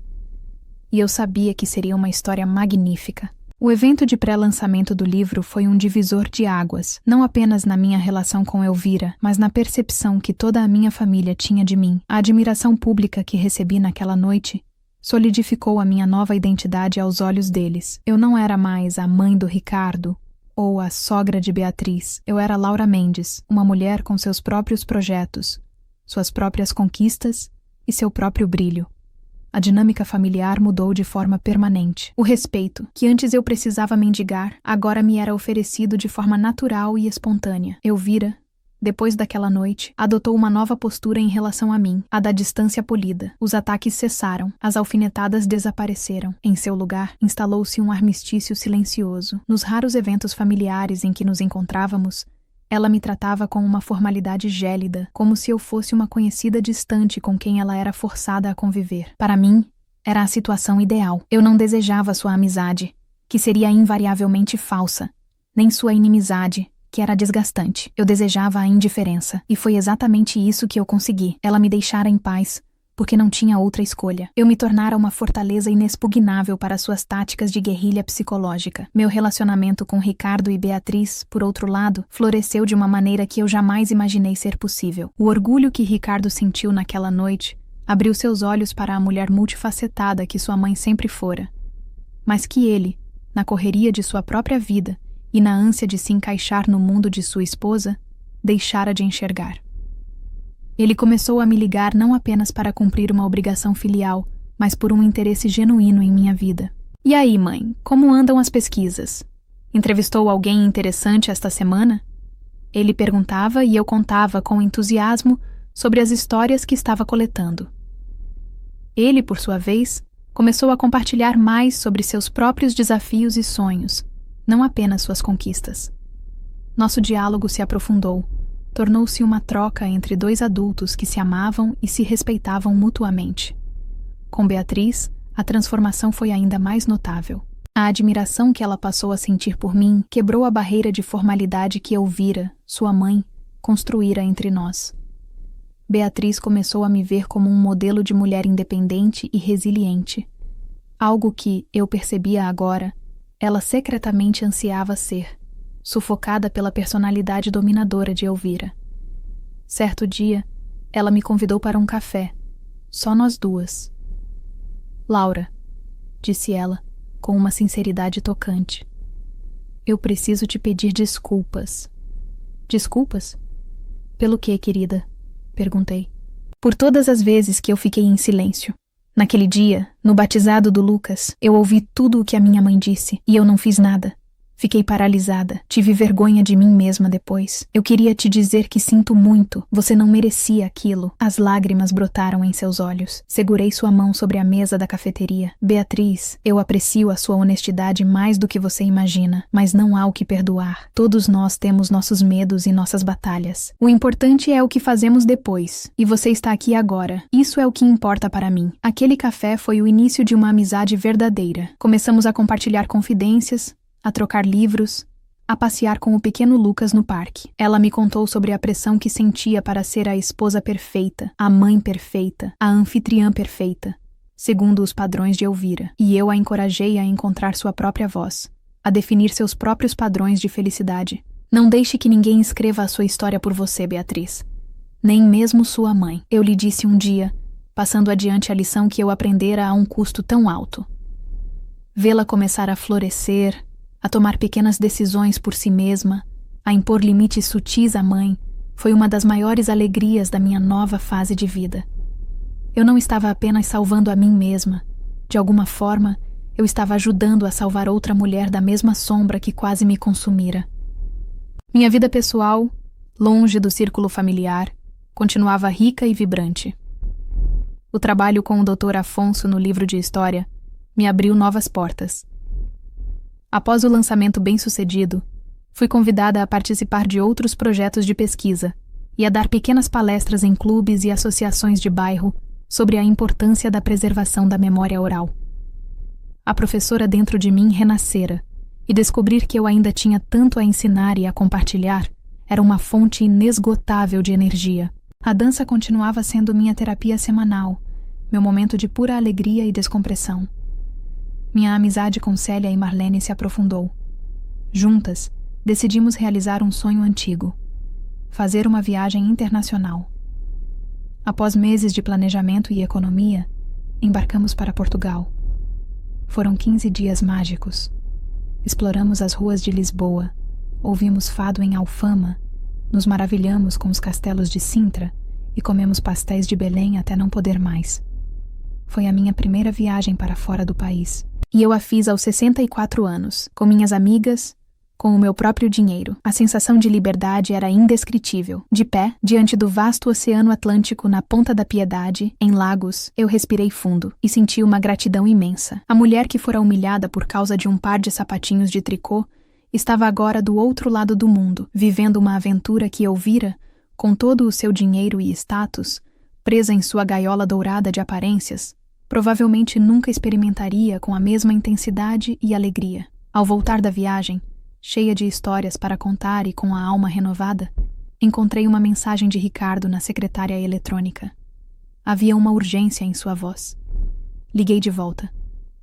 E eu sabia que seria uma história magnífica. O evento de pré-lançamento do livro foi um divisor de águas, não apenas na minha relação com Elvira, mas na percepção que toda a minha família tinha de mim. A admiração pública que recebi naquela noite solidificou a minha nova identidade aos olhos deles. Eu não era mais a mãe do Ricardo ou a sogra de Beatriz. Eu era Laura Mendes, uma mulher com seus próprios projetos, suas próprias conquistas e seu próprio brilho. A dinâmica familiar mudou de forma permanente. O respeito, que antes eu precisava mendigar, agora me era oferecido de forma natural e espontânea. Elvira, depois daquela noite, adotou uma nova postura em relação a mim, a da distância polida. Os ataques cessaram, as alfinetadas desapareceram. Em seu lugar, instalou-se um armistício silencioso. Nos raros eventos familiares em que nos encontrávamos, ela me tratava com uma formalidade gélida, como se eu fosse uma conhecida distante com quem ela era forçada a conviver. Para mim, era a situação ideal. Eu não desejava sua amizade, que seria invariavelmente falsa, nem sua inimizade, que era desgastante. Eu desejava a indiferença, e foi exatamente isso que eu consegui. Ela me deixara em paz, porque não tinha outra escolha. Eu me tornara uma fortaleza inexpugnável para suas táticas de guerrilha psicológica. Meu relacionamento com Ricardo e Beatriz, por outro lado, floresceu de uma maneira que eu jamais imaginei ser possível. O orgulho que Ricardo sentiu naquela noite abriu seus olhos para a mulher multifacetada que sua mãe sempre fora, mas que ele, na correria de sua própria vida e na ânsia de se encaixar no mundo de sua esposa, deixara de enxergar. Ele começou a me ligar não apenas para cumprir uma obrigação filial, mas por um interesse genuíno em minha vida. E aí, mãe, como andam as pesquisas? Entrevistou alguém interessante esta semana? Ele perguntava e eu contava com entusiasmo sobre as histórias que estava coletando. Ele, por sua vez, começou a compartilhar mais sobre seus próprios desafios e sonhos, não apenas suas conquistas. Nosso diálogo se aprofundou. Tornou-se uma troca entre dois adultos que se amavam e se respeitavam mutuamente. Com Beatriz, a transformação foi ainda mais notável. A admiração que ela passou a sentir por mim quebrou a barreira de formalidade que Elvira, sua mãe, construíra entre nós. Beatriz começou a me ver como um modelo de mulher independente e resiliente. Algo que, eu percebia agora, ela secretamente ansiava ser, sufocada pela personalidade dominadora de Elvira. Certo dia, ela me convidou para um café, só nós duas. Laura, disse ela, com uma sinceridade tocante, eu preciso te pedir desculpas. Desculpas? Pelo quê, querida? Perguntei. Por todas as vezes que eu fiquei em silêncio. Naquele dia, no batizado do Lucas, eu ouvi tudo o que a minha mãe disse, e eu não fiz nada. Fiquei paralisada, tive vergonha de mim mesma depois. Eu queria te dizer que sinto muito, você não merecia aquilo. As lágrimas brotaram em seus olhos. Segurei sua mão sobre a mesa da cafeteria. Beatriz, eu aprecio a sua honestidade mais do que você imagina, mas não há o que perdoar. Todos nós temos nossos medos e nossas batalhas. O importante é o que fazemos depois, e você está aqui agora. Isso é o que importa para mim. Aquele café foi o início de uma amizade verdadeira. Começamos a compartilhar confidências, a trocar livros, a passear com o pequeno Lucas no parque. Ela me contou sobre a pressão que sentia para ser a esposa perfeita, a mãe perfeita, a anfitriã perfeita, segundo os padrões de Elvira. E eu a encorajei a encontrar sua própria voz, a definir seus próprios padrões de felicidade. Não deixe que ninguém escreva a sua história por você, Beatriz. Nem mesmo sua mãe. Eu lhe disse um dia, passando adiante a lição que eu aprendera a um custo tão alto. Vê-la começar a florescer, a tomar pequenas decisões por si mesma, a impor limites sutis à mãe, foi uma das maiores alegrias da minha nova fase de vida. Eu não estava apenas salvando a mim mesma. De alguma forma, eu estava ajudando a salvar outra mulher da mesma sombra que quase me consumira. Minha vida pessoal, longe do círculo familiar, continuava rica e vibrante. O trabalho com o Dr. Afonso no livro de história me abriu novas portas. Após o lançamento bem-sucedido, fui convidada a participar de outros projetos de pesquisa e a dar pequenas palestras em clubes e associações de bairro sobre a importância da preservação da memória oral. A professora dentro de mim renascera, e descobrir que eu ainda tinha tanto a ensinar e a compartilhar era uma fonte inesgotável de energia. A dança continuava sendo minha terapia semanal, meu momento de pura alegria e descompressão. Minha amizade com Célia e Marlene se aprofundou. Juntas, decidimos realizar um sonho antigo: fazer uma viagem internacional. Após meses de planejamento e economia, embarcamos para Portugal. Foram 15 dias mágicos. Exploramos as ruas de Lisboa, Ouvimos fado em Alfama, nos maravilhamos com os castelos de Sintra e comemos pastéis de Belém até não poder mais. Foi a minha primeira viagem para fora do país. E eu a fiz aos 64 anos, com minhas amigas, com o meu próprio dinheiro. A sensação de liberdade era indescritível. De pé, diante do vasto oceano Atlântico na Ponta da Piedade, em Lagos, eu respirei fundo e senti uma gratidão imensa. A mulher que fora humilhada por causa de um par de sapatinhos de tricô estava agora do outro lado do mundo, vivendo uma aventura que eu vira, com todo o seu dinheiro e status, presa em sua gaiola dourada de aparências, provavelmente nunca experimentaria com a mesma intensidade e alegria. Ao voltar da viagem, cheia de histórias para contar e com a alma renovada, encontrei uma mensagem de Ricardo na secretária eletrônica. Havia uma urgência em sua voz. Liguei de volta,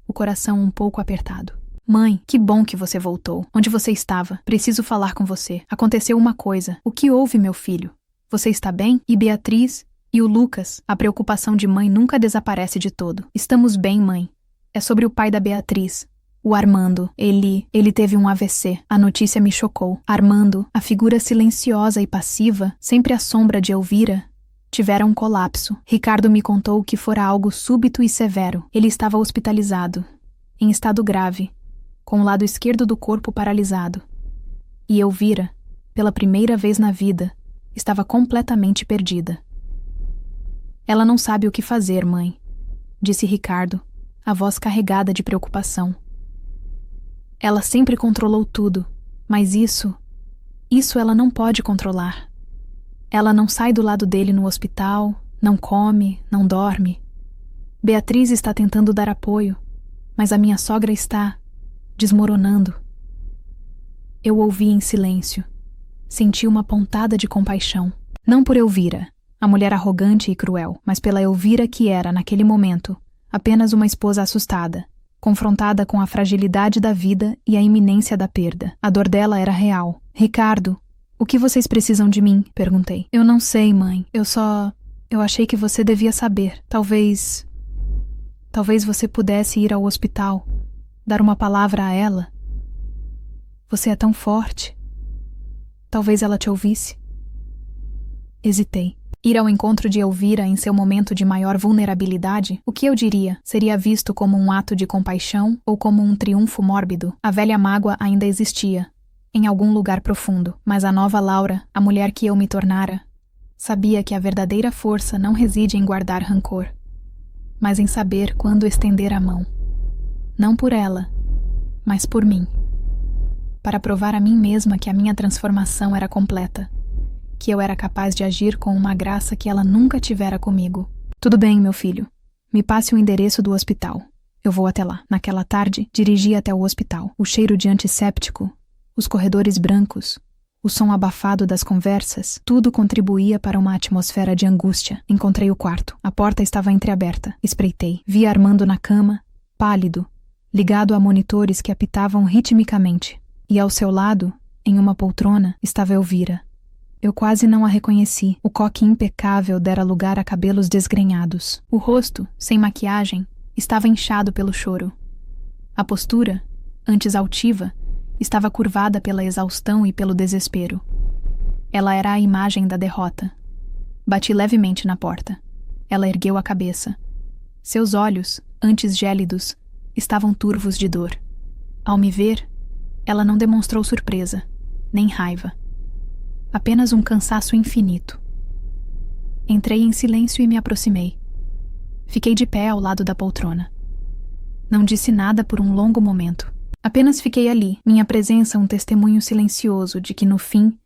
o coração um pouco apertado. Mãe, que bom que você voltou. Onde você estava? Preciso falar com você. Aconteceu uma coisa. O que houve, meu filho? Você está bem? E Beatriz? E o Lucas? A preocupação de mãe nunca desaparece de todo. Estamos bem, mãe. É sobre o pai da Beatriz. O Armando. Ele teve um AVC. A notícia me chocou. Armando, a figura silenciosa e passiva, sempre à sombra de Elvira, tivera um colapso. Ricardo me contou que fora algo súbito e severo. Ele estava hospitalizado, em estado grave, com o lado esquerdo do corpo paralisado. E Elvira, pela primeira vez na vida, estava completamente perdida. Ela não sabe o que fazer, mãe, disse Ricardo, a voz carregada de preocupação. Ela sempre controlou tudo, mas isso ela não pode controlar. Ela não sai do lado dele no hospital, não come, não dorme. Beatriz está tentando dar apoio, mas a minha sogra está desmoronando. Eu ouvi em silêncio. Senti uma pontada de compaixão. Não por Elvira, a mulher arrogante e cruel, mas pela Elvira que era, naquele momento, apenas uma esposa assustada, confrontada com a fragilidade da vida e a iminência da perda. A dor dela era real. Ricardo, o que vocês precisam de mim? Perguntei. Eu não sei, mãe. Eu achei que você devia saber. Talvez você pudesse ir ao hospital, dar uma palavra a ela. Você é tão forte. Talvez ela te ouvisse. Hesitei. Ir ao encontro de Elvira em seu momento de maior vulnerabilidade, o que eu diria? Seria visto como um ato de compaixão ou como um triunfo mórbido? A velha mágoa ainda existia, em algum lugar profundo, mas a nova Laura, a mulher que eu me tornara, sabia que a verdadeira força não reside em guardar rancor, mas em saber quando estender a mão. Não por ela, mas por mim. Para provar a mim mesma que a minha transformação era completa, que eu era capaz de agir com uma graça que ela nunca tivera comigo. Tudo bem, meu filho. Me passe o endereço do hospital. Eu vou até lá. Naquela tarde, dirigi até o hospital. O cheiro de antisséptico, os corredores brancos, o som abafado das conversas, tudo contribuía para uma atmosfera de angústia. Encontrei o quarto. A porta estava entreaberta. Espreitei. Vi Armando na cama, pálido, ligado a monitores que apitavam ritmicamente. E ao seu lado, em uma poltrona, estava Elvira. Eu quase não a reconheci. O coque impecável dera lugar a cabelos desgrenhados. O rosto, sem maquiagem, estava inchado pelo choro. A postura, antes altiva, estava curvada pela exaustão e pelo desespero. Ela era a imagem da derrota. Bati levemente na porta. Ela ergueu a cabeça. Seus olhos, antes gélidos, estavam turvos de dor. Ao me ver, ela não demonstrou surpresa, nem raiva. Apenas um cansaço infinito. Entrei em silêncio e me aproximei. Fiquei de pé ao lado da poltrona. Não disse nada por um longo momento. Apenas fiquei ali, minha presença um testemunho silencioso de que, no fim,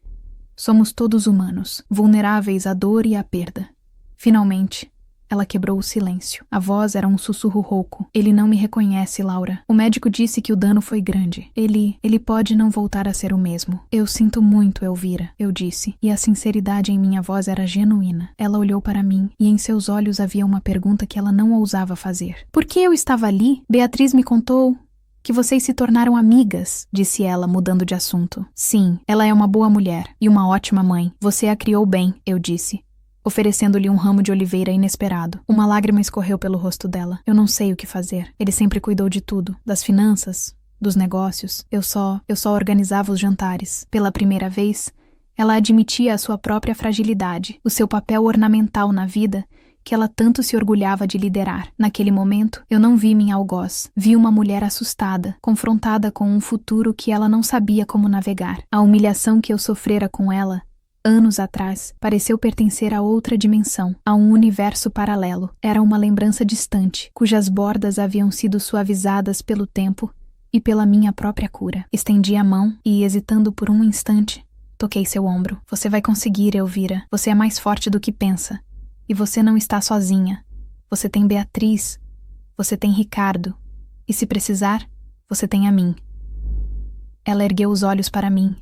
somos todos humanos, vulneráveis à dor e à perda. Finalmente, ela quebrou o silêncio. A voz era um sussurro rouco. Ele não me reconhece, Laura. O médico disse que o dano foi grande. Ele pode não voltar a ser o mesmo. Eu sinto muito, Elvira, eu disse, e a sinceridade em minha voz era genuína. Ela olhou para mim, e em seus olhos havia uma pergunta que ela não ousava fazer. Por que eu estava ali? Beatriz me contou que vocês se tornaram amigas, disse ela, mudando de assunto. Sim, ela é uma boa mulher e uma ótima mãe. Você a criou bem, eu disse, oferecendo-lhe um ramo de oliveira inesperado. Uma lágrima escorreu pelo rosto dela. Eu não sei o que fazer. Ele sempre cuidou de tudo, das finanças, dos negócios. Eu só organizava os jantares. Pela primeira vez, ela admitia a sua própria fragilidade, o seu papel ornamental na vida que ela tanto se orgulhava de liderar. Naquele momento, eu não vi minha algoz. Vi uma mulher assustada, confrontada com um futuro que ela não sabia como navegar. A humilhação que eu sofrera com ela anos atrás, pareceu pertencer a outra dimensão, a um universo paralelo. Era uma lembrança distante, cujas bordas haviam sido suavizadas pelo tempo e pela minha própria cura. Estendi a mão e, hesitando por um instante, toquei seu ombro. Você vai conseguir, Elvira. Você é mais forte do que pensa. E você não está sozinha. Você tem Beatriz. Você tem Ricardo. E se precisar, você tem a mim. Ela ergueu os olhos para mim,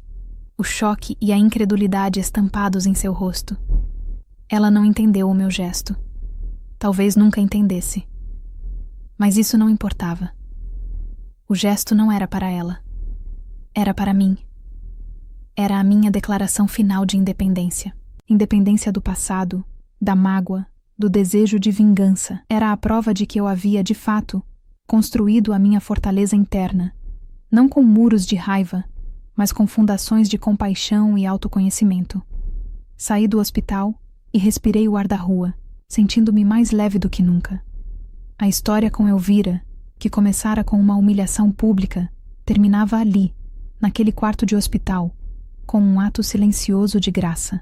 o choque e a incredulidade estampados em seu rosto. Ela não entendeu o meu gesto. Talvez nunca entendesse. Mas isso não importava. O gesto não era para ela. Era para mim. Era a minha declaração final de independência. Independência do passado, da mágoa, do desejo de vingança. Era a prova de que eu havia, de fato, construído a minha fortaleza interna, não com muros de raiva, mas com fundações de compaixão e autoconhecimento. Saí do hospital e respirei o ar da rua, sentindo-me mais leve do que nunca. A história com Elvira, que começara com uma humilhação pública, terminava ali, naquele quarto de hospital, com um ato silencioso de graça.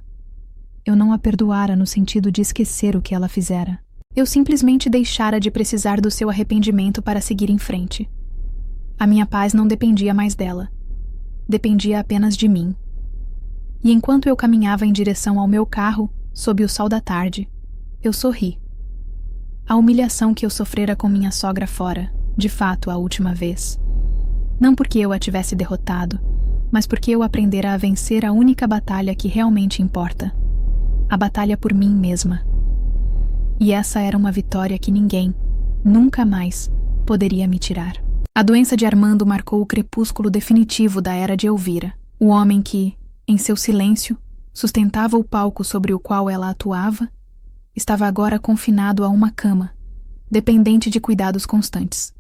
Eu não a perdoara no sentido de esquecer o que ela fizera. Eu simplesmente deixara de precisar do seu arrependimento para seguir em frente. A minha paz não dependia mais dela. Dependia apenas de mim. E enquanto eu caminhava em direção ao meu carro, sob o sol da tarde, eu sorri. A humilhação que eu sofrera com minha sogra fora, de fato, a última vez. Não porque eu a tivesse derrotado, mas porque eu aprendera a vencer a única batalha que realmente importa. A batalha por mim mesma. E essa era uma vitória que ninguém, nunca mais, poderia me tirar. A doença de Armando marcou o crepúsculo definitivo da era de Elvira. O homem que, em seu silêncio, sustentava o palco sobre o qual ela atuava, estava agora confinado a uma cama, dependente de cuidados constantes.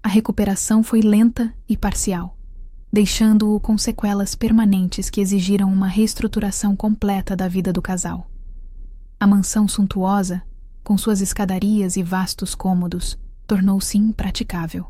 A recuperação foi lenta e parcial, deixando-o com sequelas permanentes que exigiram uma reestruturação completa da vida do casal. A mansão suntuosa, com suas escadarias e vastos cômodos, tornou-se impraticável.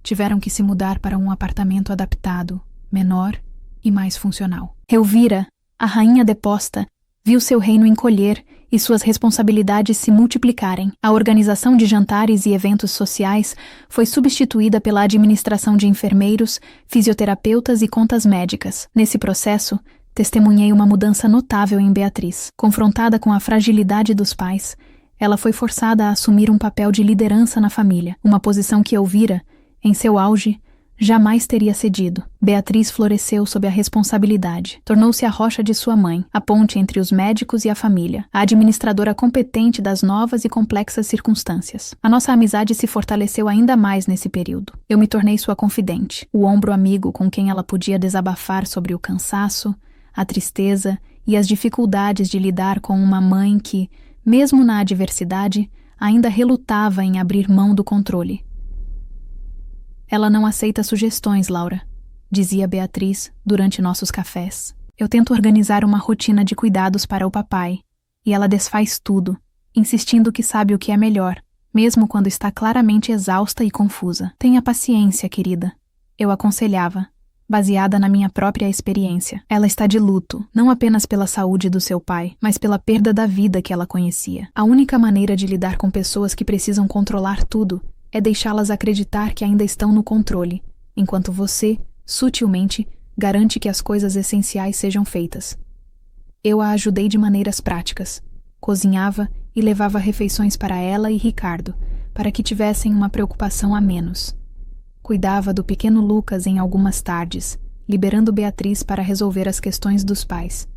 Tiveram que se mudar para um apartamento adaptado, menor e mais funcional. Elvira, a rainha deposta, viu seu reino encolher e suas responsabilidades se multiplicarem. A organização de jantares e eventos sociais foi substituída pela administração de enfermeiros, fisioterapeutas e contas médicas. Nesse processo, testemunhei uma mudança notável em Beatriz. Confrontada com a fragilidade dos pais, ela foi forçada a assumir um papel de liderança na família, uma posição que Elvira, em seu auge, jamais teria cedido. Beatriz floresceu sob a responsabilidade. Tornou-se a rocha de sua mãe, a ponte entre os médicos e a família, a administradora competente das novas e complexas circunstâncias. A nossa amizade se fortaleceu ainda mais nesse período. Eu me tornei sua confidente, o ombro amigo com quem ela podia desabafar sobre o cansaço, a tristeza e as dificuldades de lidar com uma mãe que, mesmo na adversidade, ainda relutava em abrir mão do controle. Ela não aceita sugestões, Laura, dizia Beatriz durante nossos cafés. Eu tento organizar uma rotina de cuidados para o papai, e ela desfaz tudo, insistindo que sabe o que é melhor, mesmo quando está claramente exausta e confusa. Tenha paciência, querida, eu aconselhava, baseada na minha própria experiência. Ela está de luto, não apenas pela saúde do seu pai, mas pela perda da vida que ela conhecia. A única maneira de lidar com pessoas que precisam controlar tudo é deixá-las acreditar que ainda estão no controle, enquanto você, sutilmente, garante que as coisas essenciais sejam feitas. Eu a ajudei de maneiras práticas. Cozinhava e levava refeições para ela e Ricardo, para que tivessem uma preocupação a menos. Cuidava do pequeno Lucas em algumas tardes, liberando Beatriz para resolver as questões dos pais.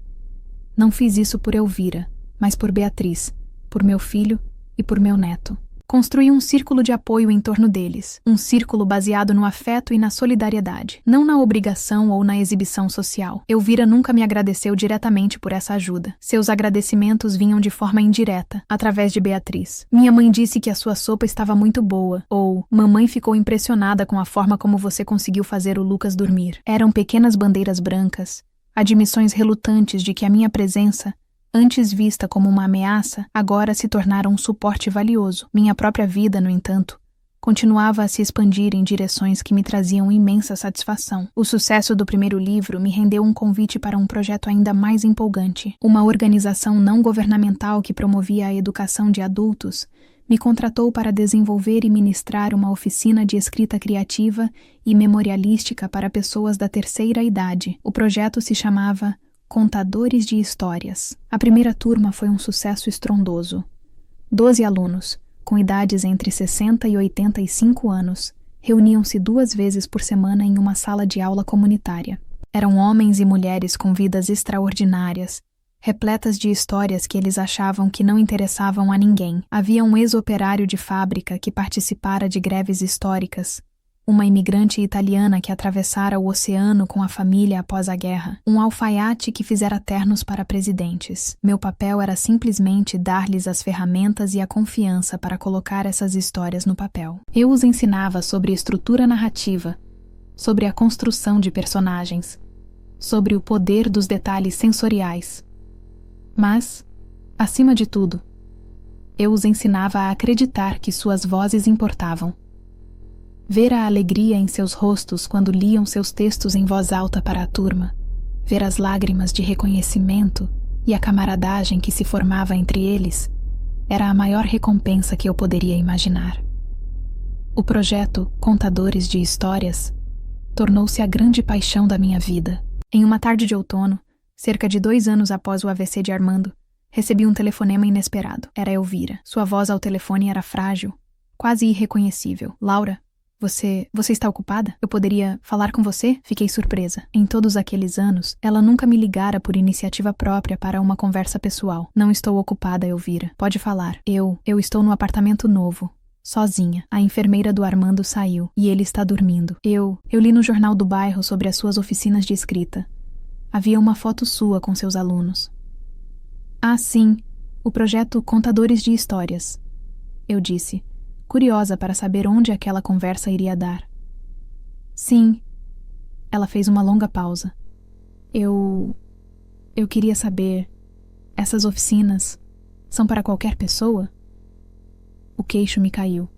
Não fiz isso por Elvira, mas por Beatriz, por meu filho e por meu neto. Construí um círculo de apoio em torno deles, um círculo baseado no afeto e na solidariedade, não na obrigação ou na exibição social. Elvira nunca me agradeceu diretamente por essa ajuda. Seus agradecimentos vinham de forma indireta, através de Beatriz. Minha mãe disse que a sua sopa estava muito boa, ou mamãe ficou impressionada com a forma como você conseguiu fazer o Lucas dormir. Eram pequenas bandeiras brancas, admissões relutantes de que a minha presença, antes vista como uma ameaça, agora se tornara um suporte valioso. Minha própria vida, no entanto, continuava a se expandir em direções que me traziam imensa satisfação. O sucesso do primeiro livro me rendeu um convite para um projeto ainda mais empolgante. Uma organização não governamental que promovia a educação de adultos me contratou para desenvolver e ministrar uma oficina de escrita criativa e memorialística para pessoas da terceira idade. O projeto se chamava Contadores de Histórias. A primeira turma foi um sucesso estrondoso. 12 alunos, com idades entre 60 e 85 anos, reuniam-se 2 vezes por semana em uma sala de aula comunitária. Eram homens e mulheres com vidas extraordinárias, repletas de histórias que eles achavam que não interessavam a ninguém. Havia um ex-operário de fábrica que participara de greves históricas, uma imigrante italiana que atravessara o oceano com a família após a guerra, um alfaiate que fizera ternos para presidentes. Meu papel era simplesmente dar-lhes as ferramentas e a confiança para colocar essas histórias no papel. Eu os ensinava sobre estrutura narrativa, sobre a construção de personagens, sobre o poder dos detalhes sensoriais. Mas, acima de tudo, eu os ensinava a acreditar que suas vozes importavam. Ver a alegria em seus rostos quando liam seus textos em voz alta para a turma, ver as lágrimas de reconhecimento e a camaradagem que se formava entre eles, era a maior recompensa que eu poderia imaginar. O projeto Contadores de Histórias tornou-se a grande paixão da minha vida. Em uma tarde de outono, cerca de 2 anos após o AVC de Armando, recebi um telefonema inesperado. Era Elvira. Sua voz ao telefone era frágil, quase irreconhecível. Laura, Você está ocupada? Eu poderia falar com você? Fiquei surpresa. Em todos aqueles anos, ela nunca me ligara por iniciativa própria para uma conversa pessoal. Não estou ocupada, Elvira. Pode falar. Eu estou no apartamento novo. Sozinha. A enfermeira do Armando saiu e ele está dormindo. Eu li no jornal do bairro sobre as suas oficinas de escrita. Havia uma foto sua com seus alunos. Ah, sim. O projeto Contadores de Histórias. Eu disse, curiosa para saber onde aquela conversa iria dar. Sim. Ela fez uma longa pausa. Eu queria saber, essas oficinas são para qualquer pessoa? O queixo me caiu.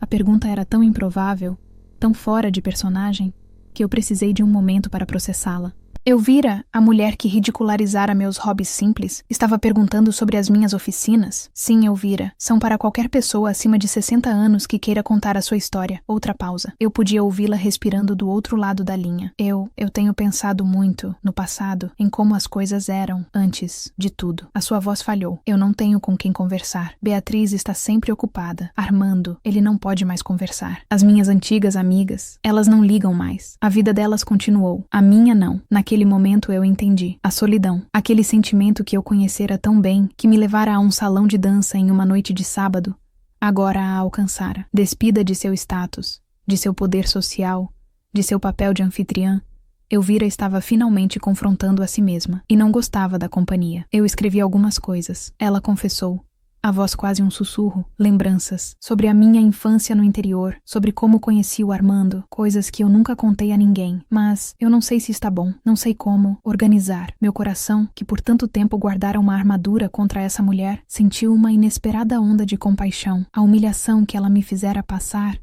A pergunta era tão improvável, tão fora de personagem, que eu precisei de um momento para processá-la. Elvira, a mulher que ridicularizara meus hobbies simples, estava perguntando sobre as minhas oficinas? Sim, Elvira, são para qualquer pessoa acima de 60 anos que queira contar a sua história. Outra pausa. Eu podia ouvi-la respirando do outro lado da linha. Eu tenho pensado muito, no passado, em como as coisas eram, antes de tudo. A sua voz falhou. Eu não tenho com quem conversar. Beatriz está sempre ocupada. Armando, ele não pode mais conversar. As minhas antigas amigas, elas não ligam mais. A vida delas continuou. A minha não. Naquele momento eu entendi. A solidão. Aquele sentimento que eu conhecera tão bem, que me levara a um salão de dança em uma noite de sábado, agora a alcançara. Despida de seu status, de seu poder social, de seu papel de anfitriã, Elvira estava finalmente confrontando a si mesma, e não gostava da companhia. Eu escrevi algumas coisas. Ela confessou. A voz quase um sussurro, lembranças, sobre a minha infância no interior, sobre como conheci o Armando, coisas que eu nunca contei a ninguém, mas eu não sei se está bom, não sei como organizar. Meu coração, que por tanto tempo guardara uma armadura contra essa mulher, sentiu uma inesperada onda de compaixão. A humilhação que ela me fizera passar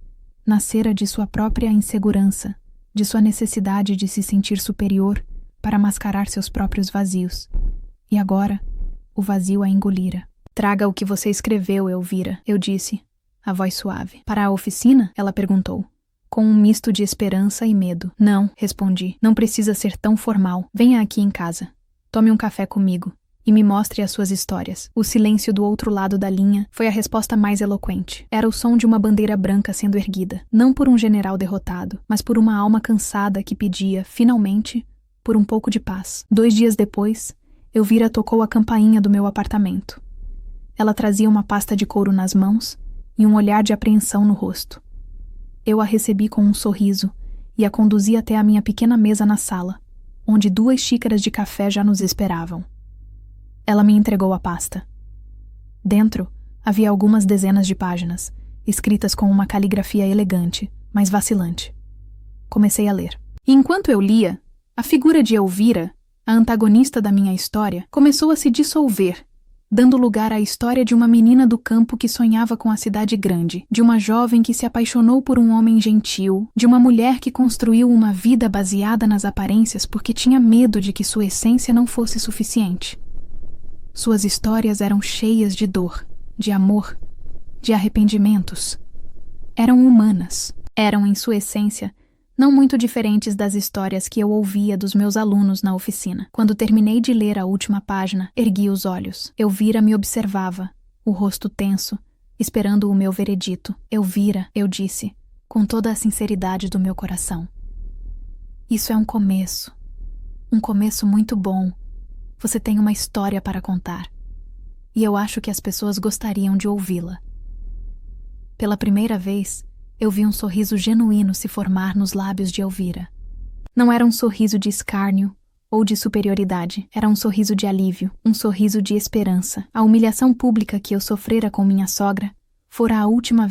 nascera de sua própria insegurança, de sua necessidade de se sentir superior para mascarar seus próprios vazios. E agora, o vazio a engolira. Traga o que você escreveu, Elvira, eu disse, a voz suave. Para a oficina? Ela perguntou, com um misto de esperança e medo. Não, respondi, não precisa ser tão formal. Venha aqui em casa. Tome um café comigo e me mostre as suas histórias. O silêncio do outro lado da linha foi a resposta mais eloquente. Era o som de uma bandeira branca sendo erguida, não por um general derrotado, mas por uma alma cansada que pedia, finalmente, por um pouco de paz. 2 dias depois, Elvira tocou a campainha do meu apartamento. Ela trazia uma pasta de couro nas mãos e um olhar de apreensão no rosto. Eu a recebi com um sorriso e a conduzi até a minha pequena mesa na sala, onde 2 xícaras de café já nos esperavam. Ela me entregou a pasta. Dentro, havia algumas dezenas de páginas, escritas com uma caligrafia elegante, mas vacilante. Comecei a ler. E enquanto eu lia, a figura de Elvira, a antagonista da minha história, começou a se dissolver, dando lugar à história de uma menina do campo que sonhava com a cidade grande, de uma jovem que se apaixonou por um homem gentil, de uma mulher que construiu uma vida baseada nas aparências porque tinha medo de que sua essência não fosse suficiente. Suas histórias eram cheias de dor, de amor, de arrependimentos. Eram humanas. Eram, em sua essência, não muito diferentes das histórias que eu ouvia dos meus alunos na oficina. Quando terminei de ler a última página, ergui os olhos. Elvira me observava, o rosto tenso, esperando o meu veredito. Elvira, eu disse, com toda a sinceridade do meu coração. Isso é um começo muito bom. Você tem uma história para contar. E eu acho que as pessoas gostariam de ouvi-la. Pela primeira vez, eu vi um sorriso genuíno se formar nos lábios de Elvira. Não era um sorriso de escárnio ou de superioridade, era um sorriso de alívio, um sorriso de esperança. A humilhação pública que eu sofrera com minha sogra fora a última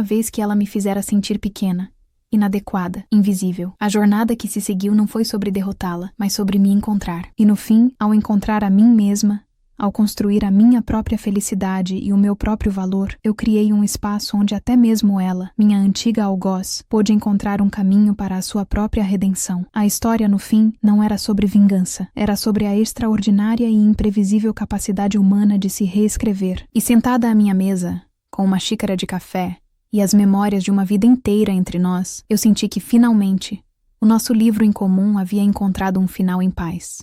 vez que ela me fizera sentir pequena, inadequada, invisível. A jornada que se seguiu não foi sobre derrotá-la, mas sobre me encontrar. E no fim, ao encontrar a mim mesma, ao construir a minha própria felicidade e o meu próprio valor, eu criei um espaço onde até mesmo ela, minha antiga algoz, pôde encontrar um caminho para a sua própria redenção. A história, no fim, não era sobre vingança, era sobre a extraordinária e imprevisível capacidade humana de se reescrever. E sentada à minha mesa, com uma xícara de café e as memórias de uma vida inteira entre nós, eu senti que, finalmente, o nosso livro em comum havia encontrado um final em paz.